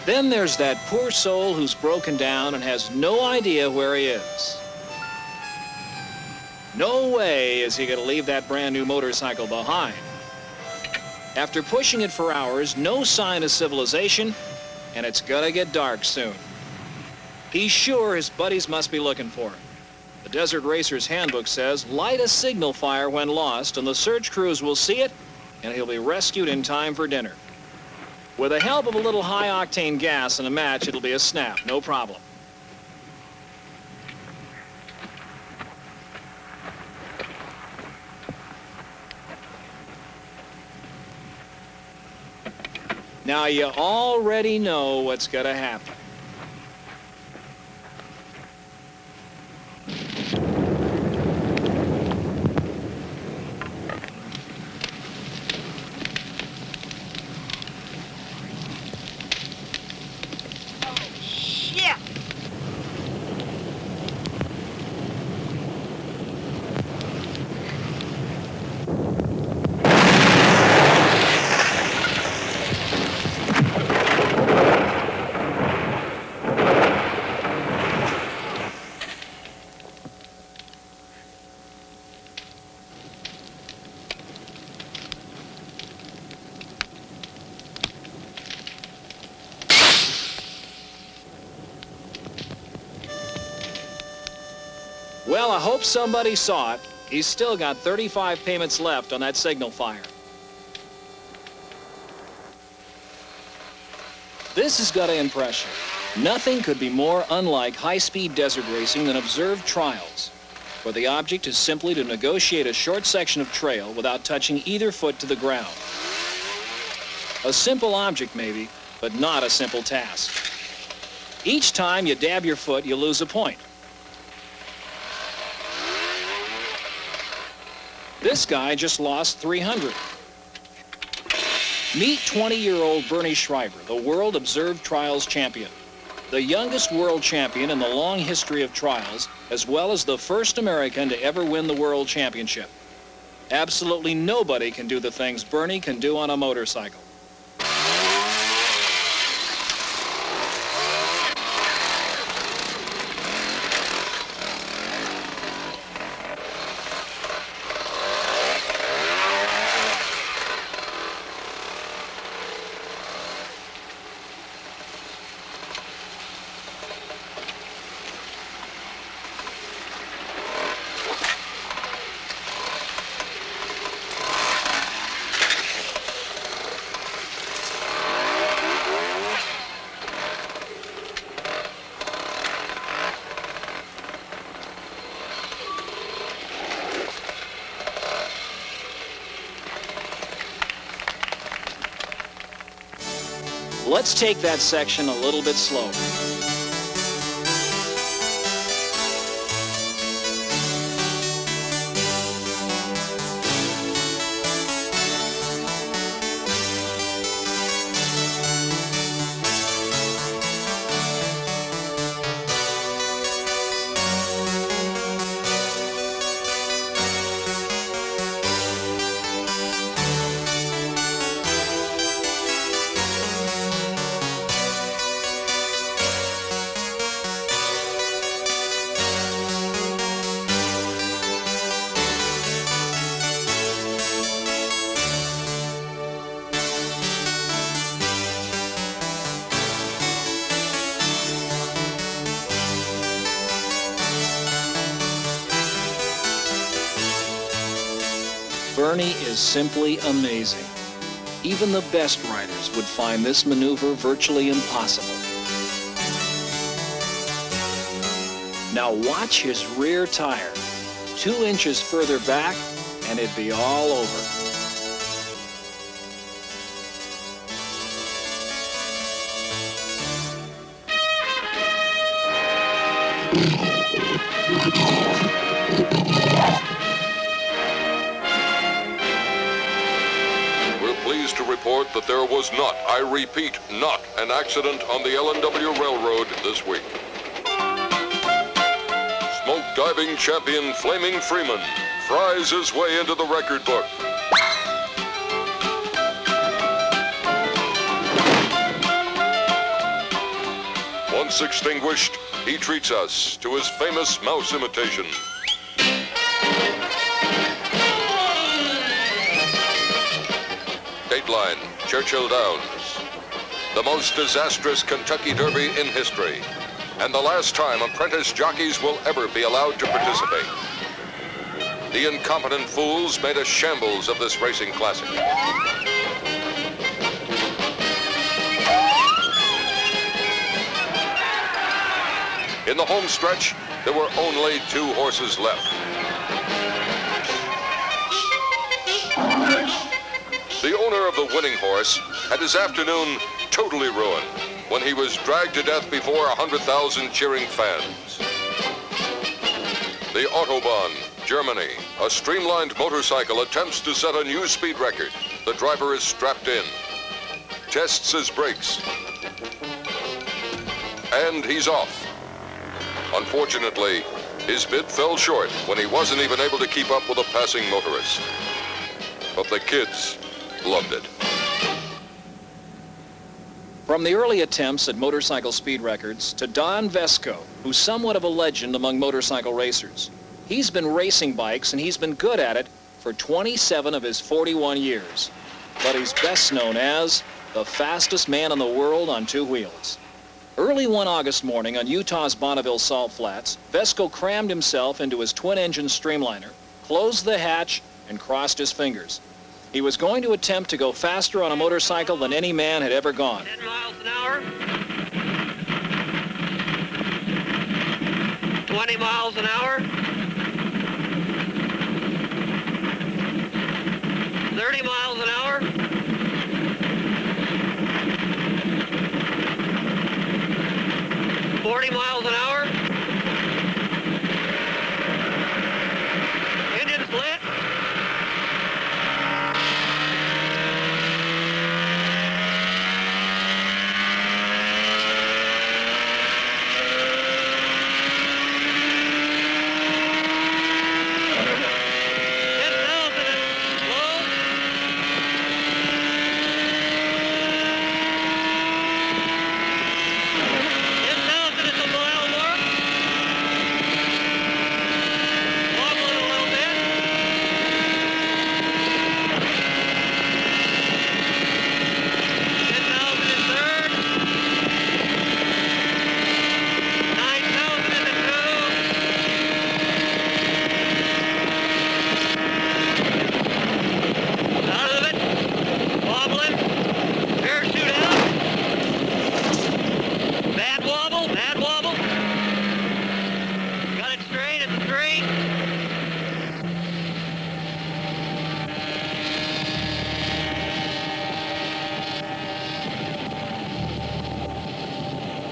Then there's that poor soul who's broken down and has no idea where he is. No way is he going to leave that brand new motorcycle behind. After pushing it for hours, no sign of civilization, and it's gonna get dark soon. He's sure his buddies must be looking for him. The Desert Racer's Handbook says, light a signal fire when lost, and the search crews will see it, and he'll be rescued in time for dinner. With the help of a little high-octane gas and a match, it'll be a snap, no problem. Now, you already know what's gonna happen. Well, I hope somebody saw it. He's still got 35 payments left on that signal fire. This has got to impress you. Nothing could be more unlike high-speed desert racing than observed trials, where the object is simply to negotiate a short section of trail without touching either foot to the ground. A simple object, maybe, but not a simple task. Each time you dab your foot, you lose a point. This guy just lost 300. Meet 20-year-old Bernie Schreiber, the World Observed Trials champion. The youngest world champion in the long history of trials, as well as the first American to ever win the world championship. Absolutely nobody can do the things Bernie can do on a motorcycle. Let's take that section a little bit slower. Bernie is simply amazing. Even the best riders would find this maneuver virtually impossible. Now watch his rear tire. 2 inches further back, and it'd be all over. We're pleased to report that there was not, I repeat, not an accident on the L&W Railroad this week. Smoke diving champion Flaming Freeman fries his way into the record book. Once extinguished, he treats us to his famous mouse imitation. Dateline, Churchill Downs. The most disastrous Kentucky Derby in history. And the last time apprentice jockeys will ever be allowed to participate. The incompetent fools made a shambles of this racing classic. In the home stretch, there were only 2 horses left. The owner of the winning horse had his afternoon totally ruined when he was dragged to death before 100,000 cheering fans. The Autobahn, Germany, a streamlined motorcycle attempts to set a new speed record. The driver is strapped in, tests his brakes, and he's off. Unfortunately, his bid fell short when he wasn't even able to keep up with a passing motorist. But the kids loved it. From the early attempts at motorcycle speed records to Don Vesco, who's somewhat of a legend among motorcycle racers. He's been racing bikes, and he's been good at it for 27 of his 41 years. But he's best known as the fastest man in the world on 2 wheels. Early one August morning on Utah's Bonneville Salt Flats, Vesco crammed himself into his twin-engine Streamliner, closed the hatch, and crossed his fingers. He was going to attempt to go faster on a motorcycle than any man had ever gone. 10 miles an hour. 20 miles an hour. 30 miles an hour. 40 miles an hour. Engine split.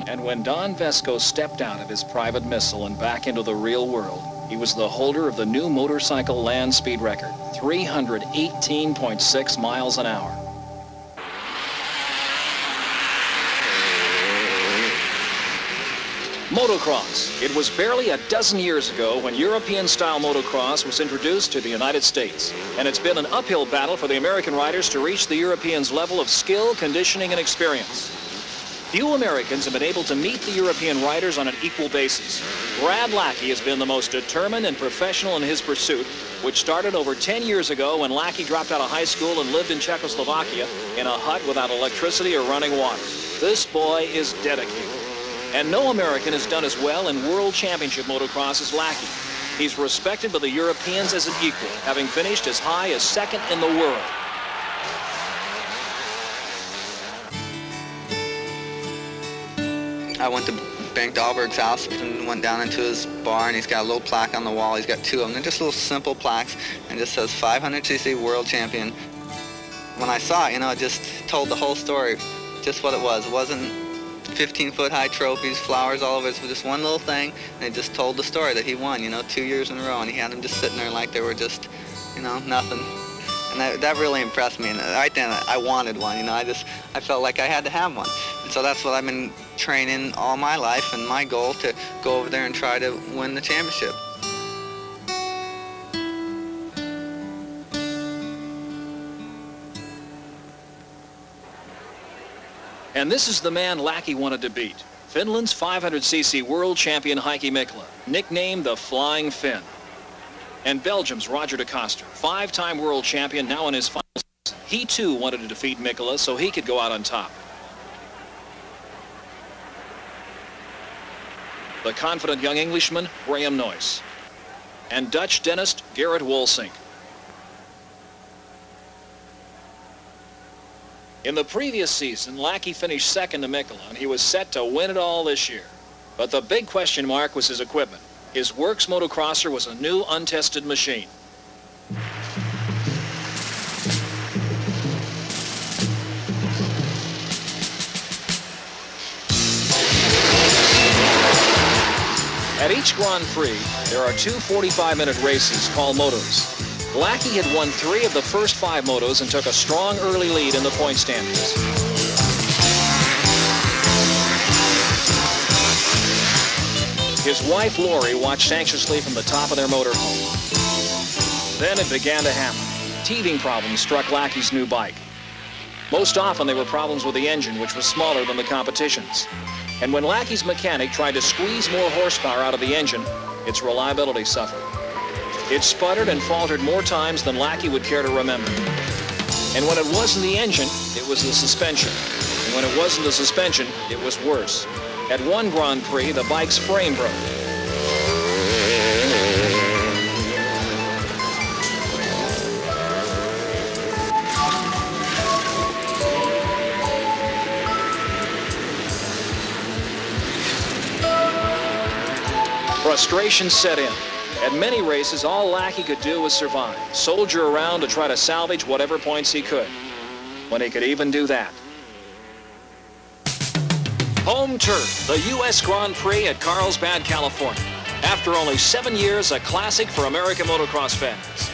And when Don Vesco stepped out of his private missile and back into the real world, he was the holder of the new motorcycle land speed record, 318.6 miles an hour. Motocross. It was barely a dozen years ago when European-style motocross was introduced to the United States. And it's been an uphill battle for the American riders to reach the Europeans' level of skill, conditioning, and experience. Few Americans have been able to meet the European riders on an equal basis. Brad Lackey has been the most determined and professional in his pursuit, which started over 10 years ago when Lackey dropped out of high school and lived in Czechoslovakia in a hut without electricity or running water. This boy is dedicated. And no American has done as well in World Championship motocross as Lackey. He's respected by the Europeans as an equal, having finished as high as second in the world. I went to Bengt Dahlberg's house and went down into his bar, and he's got a little plaque on the wall. He's got two of them. They're just little simple plaques, and just says 500cc world champion. When I saw it, you know, it just told the whole story, just what it was. It wasn't 15-foot high trophies, flowers all over. It was just one little thing, and it just told the story that he won, you know, 2 years in a row, and he had them just sitting there like they were just, you know, nothing. And that really impressed me, and right then I wanted one, you know. I felt like I had to have one. And so that's what I've been training all my life, and my goal to go over there and try to win the championship. And this is the man Lackey wanted to beat. Finland's 500cc world champion Heikki Mikkola, nicknamed the Flying Finn. And Belgium's Roger de Coster, 5-time world champion, now in his final season. He too wanted to defeat Mikkola so he could go out on top. The confident young Englishman, Graham Noyce. And Dutch dentist, Gerrit Wolsink. In the previous season, Lackey finished second to Mikkola, and he was set to win it all this year. But the big question mark was his equipment. His Works motocrosser was a new, untested machine. At each Grand Prix, there are two 45-minute races called motos. Lackey had won 3 of the first 5 motos and took a strong early lead in the point standings. His wife, Lori, watched anxiously from the top of their motorhome. Then it began to happen. Teething problems struck Lackey's new bike. Most often, they were problems with the engine, which was smaller than the competition's. And when Lackey's mechanic tried to squeeze more horsepower out of the engine, its reliability suffered. It sputtered and faltered more times than Lackey would care to remember. And when it wasn't the engine, it was the suspension. And when it wasn't the suspension, it was worse. At one Grand Prix, the bike's frame broke. Frustration set in. At many races, all Lackey could do was survive, soldier around to try to salvage whatever points he could. When he could even do that. Home turf, the U.S. Grand Prix at Carlsbad, California. After only 7 years, a classic for American motocross fans.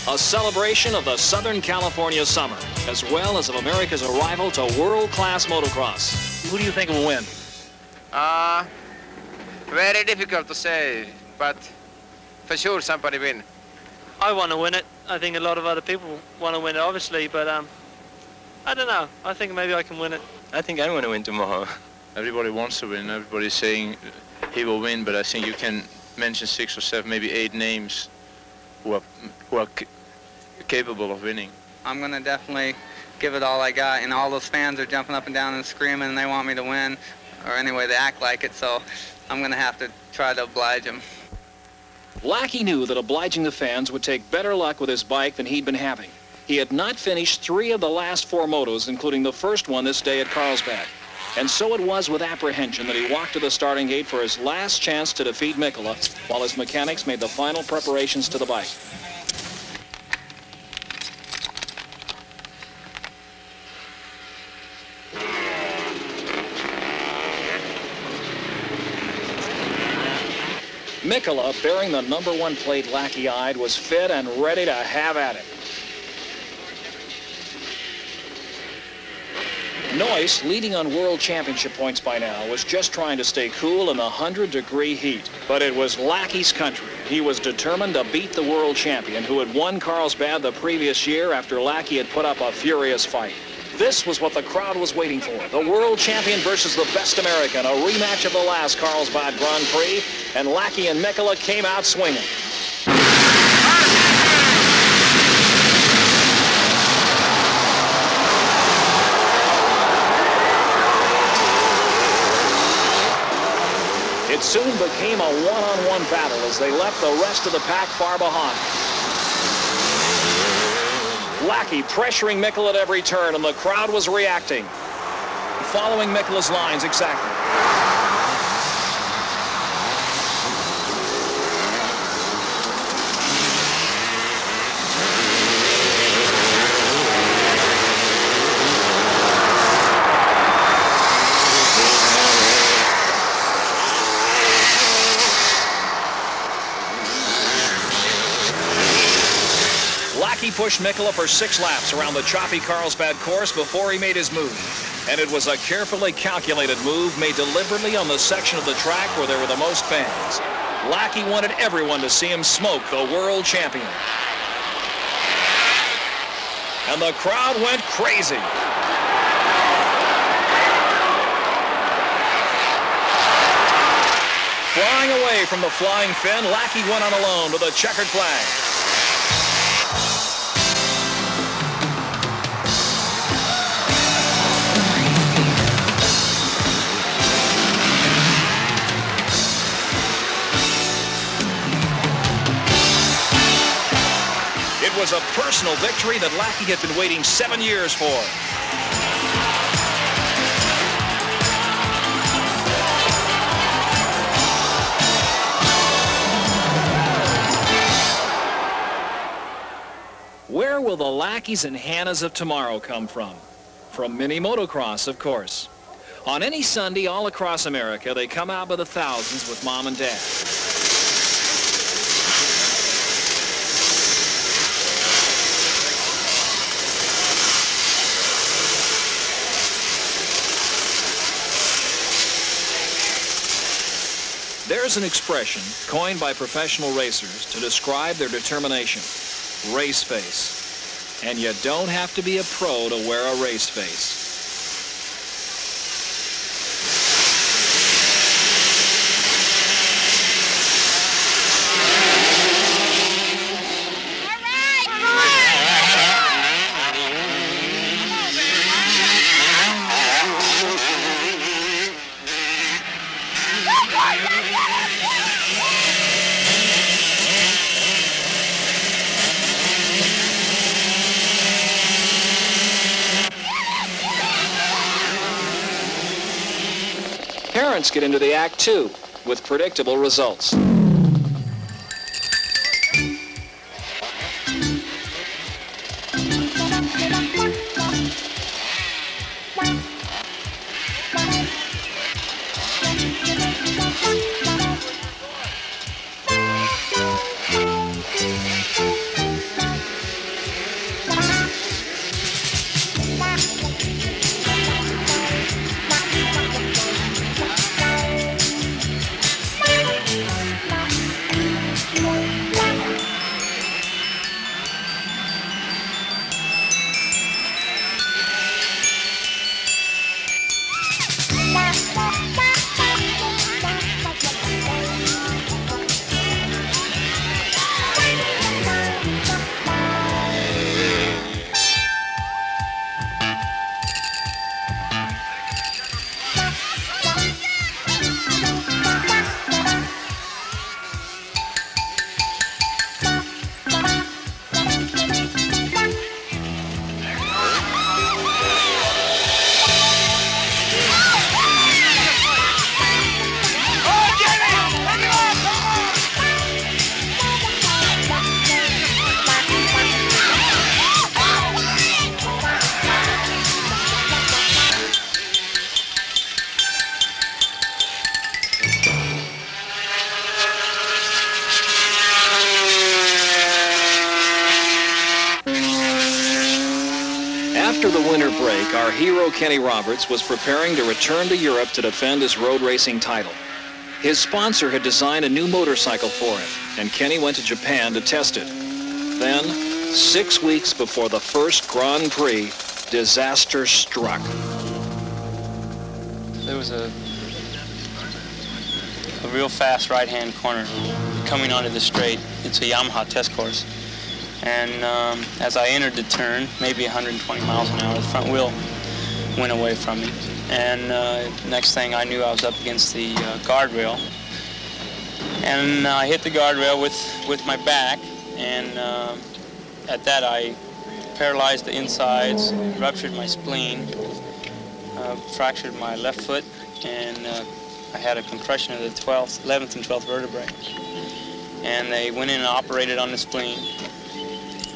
A celebration of the Southern California summer, as well as of America's arrival to world-class motocross. Who do you think will win? Very difficult to say, but for sure somebody win. I want to win it. I think a lot of other people want to win it, obviously, but I don't know. I think maybe I can win it. I think I want to win tomorrow. Everybody wants to win. Everybody's saying he will win, but I think you can mention 6 or 7, maybe 8 names who are capable of winning. I'm going to definitely give it all I got, and all those fans are jumping up and down and screaming, and they want me to win, or anyway, they act like it, so I'm going to have to try to oblige them. Lackey knew that obliging the fans would take better luck with his bike than he'd been having. He had not finished 3 of the last 4 motos, including the first one this day at Carlsbad. And so it was with apprehension that he walked to the starting gate for his last chance to defeat Mikkola, while his mechanics made the final preparations to the bike. Mikkola, bearing the #1 plate Lackey eyed, was fit and ready to have at it. Noyce, leading on world championship points by now, was just trying to stay cool in the 100-degree heat. But it was Lackey's country. He was determined to beat the world champion, who had won Carlsbad the previous year after Lackey had put up a furious fight. This was what the crowd was waiting for. The world champion versus the best American, a rematch of the last Carlsbad Grand Prix, and Lackey and Mikkola came out swinging. It soon became a one-on-one battle as they left the rest of the pack far behind. Lackey pressuring Mikkel at every turn, and the crowd was reacting, following Mikkel's lines exactly. Lackey pushed Mikkel for 6 laps around the choppy Carlsbad course before he made his move. And it was a carefully calculated move made deliberately on the section of the track where there were the most fans. Lackey wanted everyone to see him smoke the world champion. And the crowd went crazy. Flying away from the flying Finn, Lackey went on alone with a checkered flag. It was a personal victory that Lackey had been waiting 7 years for. Where will the Lackeys and Hannahs of tomorrow come from? From mini motocross, of course. On any Sunday all across America, they come out by the thousands with Mom and Dad. There's an expression coined by professional racers to describe their determination: race face. And you don't have to be a pro to wear a race face. Parents get into the act too, with predictable results. After the winter break, our hero Kenny Roberts was preparing to return to Europe to defend his road racing title. His sponsor had designed a new motorcycle for him, and Kenny went to Japan to test it. Then, 6 weeks before the first Grand Prix, disaster struck. There was a real fast right-hand corner coming onto the straight. It's a Yamaha test course. And as I entered the turn, maybe 120 miles an hour, the front wheel went away from me. And next thing I knew, I was up against the guardrail. And I hit the guardrail with my back, and at that I paralyzed the insides, ruptured my spleen, fractured my left foot, and I had a compression of the 11th and 12th vertebrae. And they went in and operated on the spleen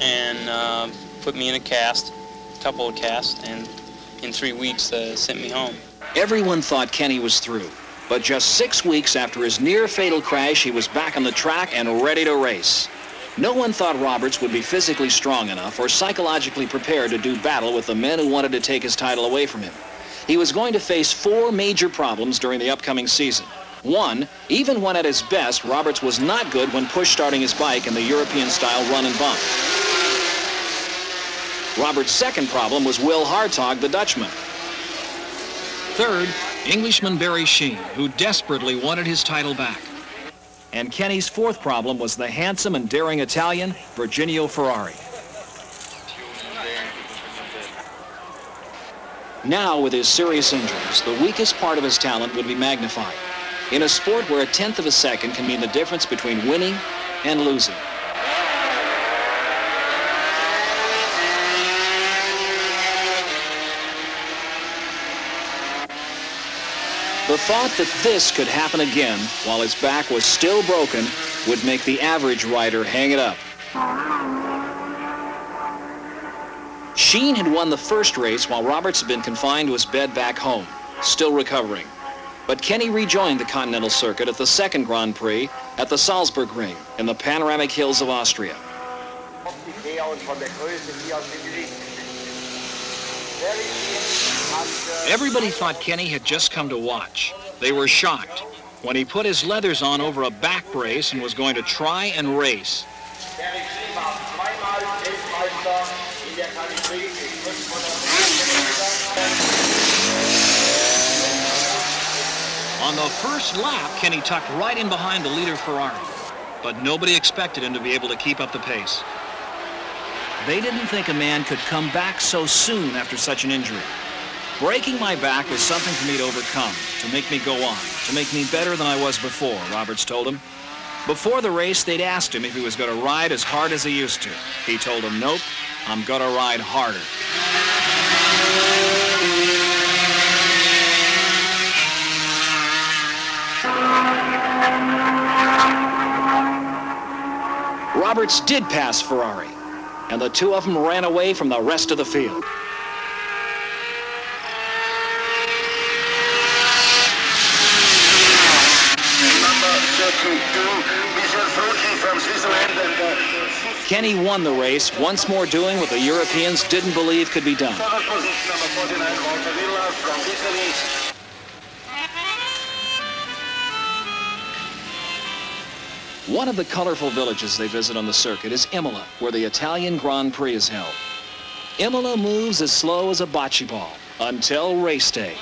and put me in a cast, a couple of casts, and in 3 weeks sent me home. Everyone thought Kenny was through, but just 6 weeks after his near-fatal crash, he was back on the track and ready to race. No one thought Roberts would be physically strong enough or psychologically prepared to do battle with the men who wanted to take his title away from him. He was going to face 4 major problems during the upcoming season. 1, even when at his best, Roberts was not good when push-starting his bike in the European-style run and bump. Roberts' second problem was Will Hartog, the Dutchman. Third, Englishman Barry Sheene, who desperately wanted his title back. And Kenny's fourth problem was the handsome and daring Italian, Virginio Ferrari. Now, with his serious injuries, the weakest part of his talent would be magnified. In a sport where 1/10 of a second can mean the difference between winning and losing. The thought that this could happen again while his back was still broken would make the average rider hang it up. Sheene had won the first race while Roberts had been confined to his bed back home, still recovering. But Kenny rejoined the Continental Circuit at the second Grand Prix at the Salzburg Ring in the panoramic hills of Austria. Everybody thought Kenny had just come to watch. They were shocked when he put his leathers on over a back brace and was going to try and race. On the first lap, Kenny tucked right in behind the leader Ferrari, but nobody expected him to be able to keep up the pace. They didn't think a man could come back so soon after such an injury. Breaking my back was something for me to overcome, to make me go on, to make me better than I was before, Roberts told him. Before the race, they'd asked him if he was going to ride as hard as he used to. He told them, nope, I'm going to ride harder. Roberts did pass Ferrari, and the two of them ran away from the rest of the field. Kenny won the race, once more doing what the Europeans didn't believe could be done. One of the colorful villages they visit on the circuit is Imola, where the Italian Grand Prix is held. Imola moves as slow as a bocce ball until race day.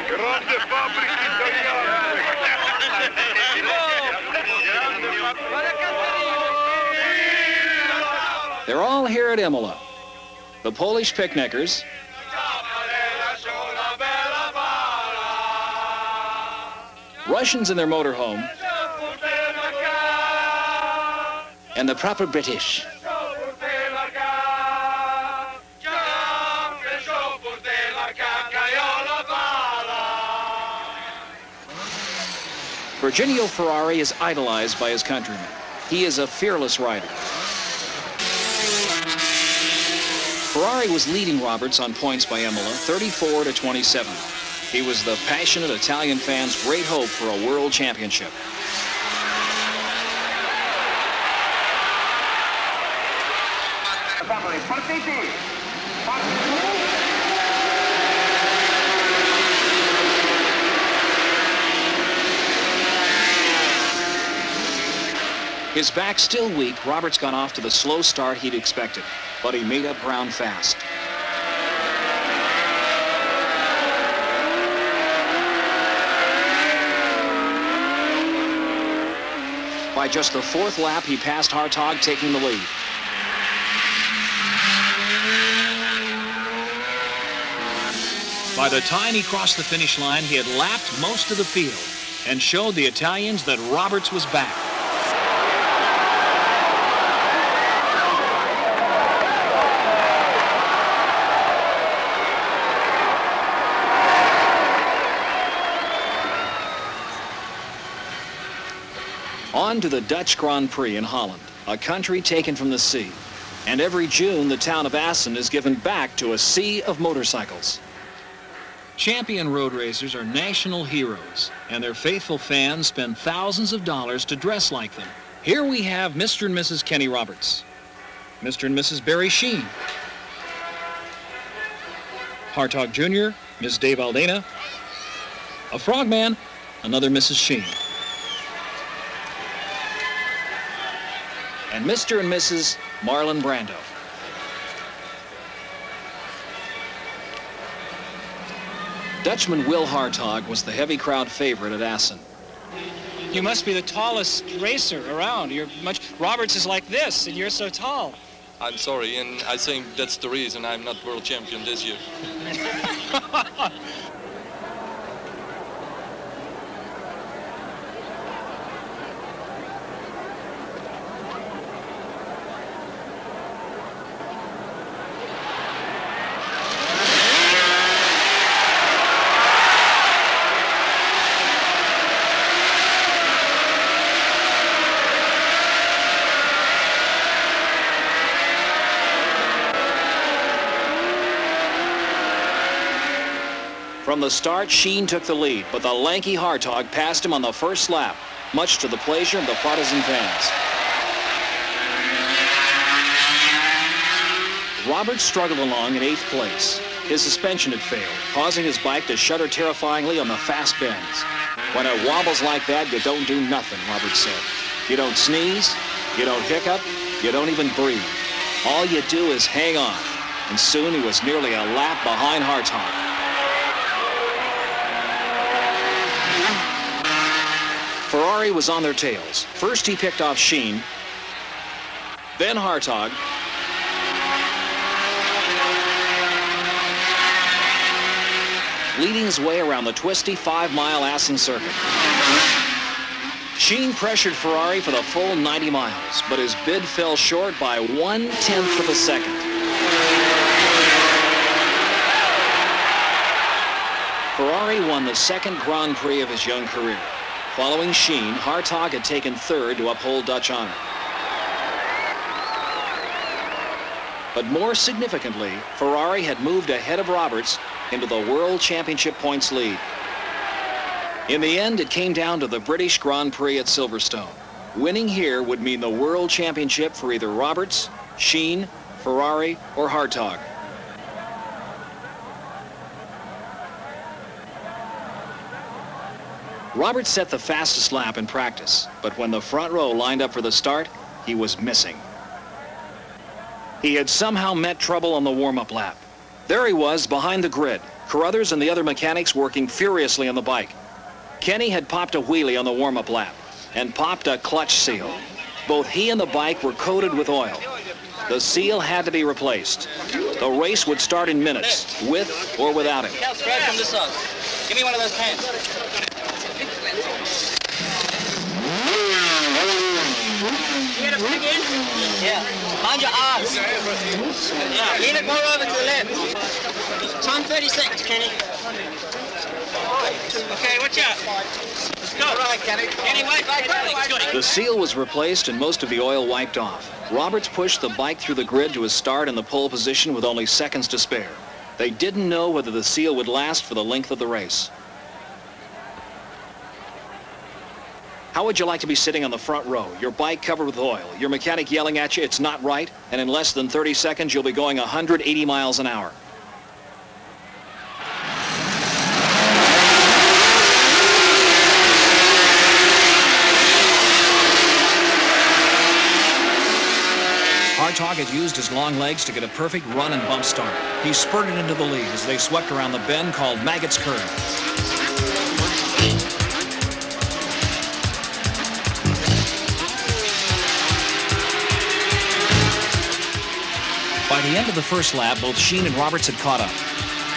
Grande fabbrica italiana. They're all here at Imola. The Polish picnickers, Russians in their motorhome, and the proper British. Virginio Ferrari is idolized by his countrymen. He is a fearless rider. Ferrari was leading Roberts on points by Imola, 34-27. He was the passionate Italian fans' great hope for a world championship. His back still weak, Roberts got off to the slow start he'd expected, but he made up ground fast. By just the 4th lap, he passed Hartog, taking the lead. By the time he crossed the finish line, he had lapped most of the field and showed the Italians that Roberts was back. On to the Dutch Grand Prix in Holland, a country taken from the sea. And every June, the town of Assen is given back to a sea of motorcycles. Champion road racers are national heroes, and their faithful fans spend thousands of dollars to dress like them. Here we have Mr. and Mrs. Kenny Roberts, Mr. and Mrs. Barry Sheene, Hartog Jr., Miss Dave Aldana, a frogman, another Mrs. Sheene, and Mr. and Mrs. Marlon Brando. Dutchman Will Hartog was the heavy crowd favorite at Assen. You must be the tallest racer around. Roberts is like this, and you're so tall. I'm sorry, and I think that's the reason I'm not world champion this year. From the start, Sheene took the lead, but the lanky Hartog passed him on the first lap, much to the pleasure of the partisan fans. Roberts struggled along in 8th place. His suspension had failed, causing his bike to shudder terrifyingly on the fast bends. When it wobbles like that, you don't do nothing, Roberts said. You don't sneeze, you don't hiccup, you don't even breathe. All you do is hang on, and soon he was nearly a lap behind Hartog. Ferrari was on their tails. First he picked off Sheene, then Hartog, leading his way around the twisty 5-mile Assen circuit. Sheene pressured Ferrari for the full 90 miles, but his bid fell short by 1/10 of a second. Ferrari won the 2nd Grand Prix of his young career. Following Sheene, Hartog had taken 3rd to uphold Dutch honor. But more significantly, Ferrari had moved ahead of Roberts into the World Championship points lead. In the end, it came down to the British Grand Prix at Silverstone. Winning here would mean the World Championship for either Roberts, Sheene, Ferrari, or Hartog. Roberts set the fastest lap in practice, but when the front row lined up for the start, he was missing. He had somehow met trouble on the warm-up lap. There he was behind the grid, Carruthers and the other mechanics working furiously on the bike. Kenny had popped a wheelie on the warm-up lap and popped a clutch seal. Both he and the bike were coated with oil. The seal had to be replaced. The race would start in minutes, with or without him. Grab from this side. Give me one of those pans. You get a pig in? Yeah. Mind your arms. Yeah. Lean it more over to the left. Time 30 seconds, Kenny. Okay, watch out. Let's go. All right, Kenny. Kenny, wait. Let's go. The seal was replaced and most of the oil wiped off. Roberts pushed the bike through the grid to his start in the pole position with only seconds to spare. They didn't know whether the seal would last for the length of the race. How would you like to be sitting on the front row, your bike covered with oil, your mechanic yelling at you it's not right, and in less than 30 seconds you'll be going 180 miles an hour? had used his long legs to get a perfect run and bump start. He spurted into the lead as they swept around the bend called Maggot's Curve. By the end of the first lap, both Sheen and Roberts had caught up.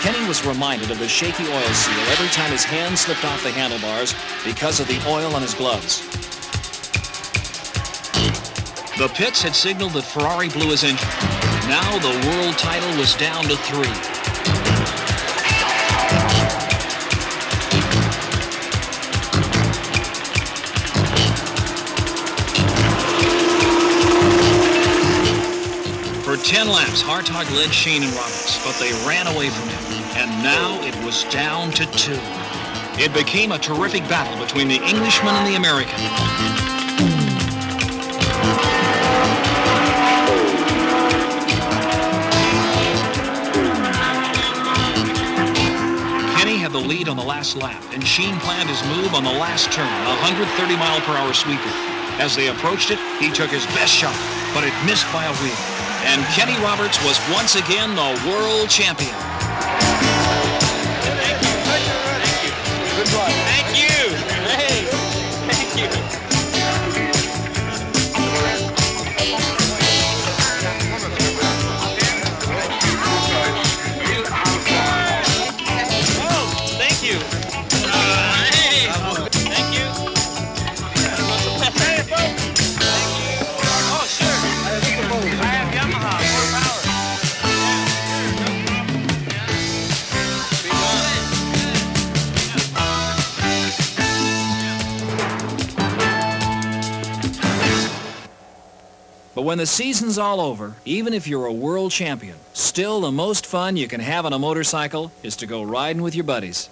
Kenny was reminded of the shaky oil seal every time his hand slipped off the handlebars because of the oil on his gloves. The pits had signaled that Ferrari blew his engine. Now the world title was down to 3. For 10 laps, Hartog led Sheen and Roberts, but they ran away from him, and now it was down to 2. It became a terrific battle between the Englishman and the American. Kenny had the lead on the last lap, and Sheen planned his move on the last turn, a 130-mile-per-hour sweeper. As they approached it, he took his best shot, but it missed by a wheel. And Kenny Roberts was once again the world champion. Thank you. Thank you. Good luck. Thank you. Hey, thank you. Oh, thank you. Hey, thank you. Hey, folks. Oh, sure. I have Yamaha, 4 power. But when the season's all over, even if you're a world champion, still the most fun you can have on a motorcycle is to go riding with your buddies.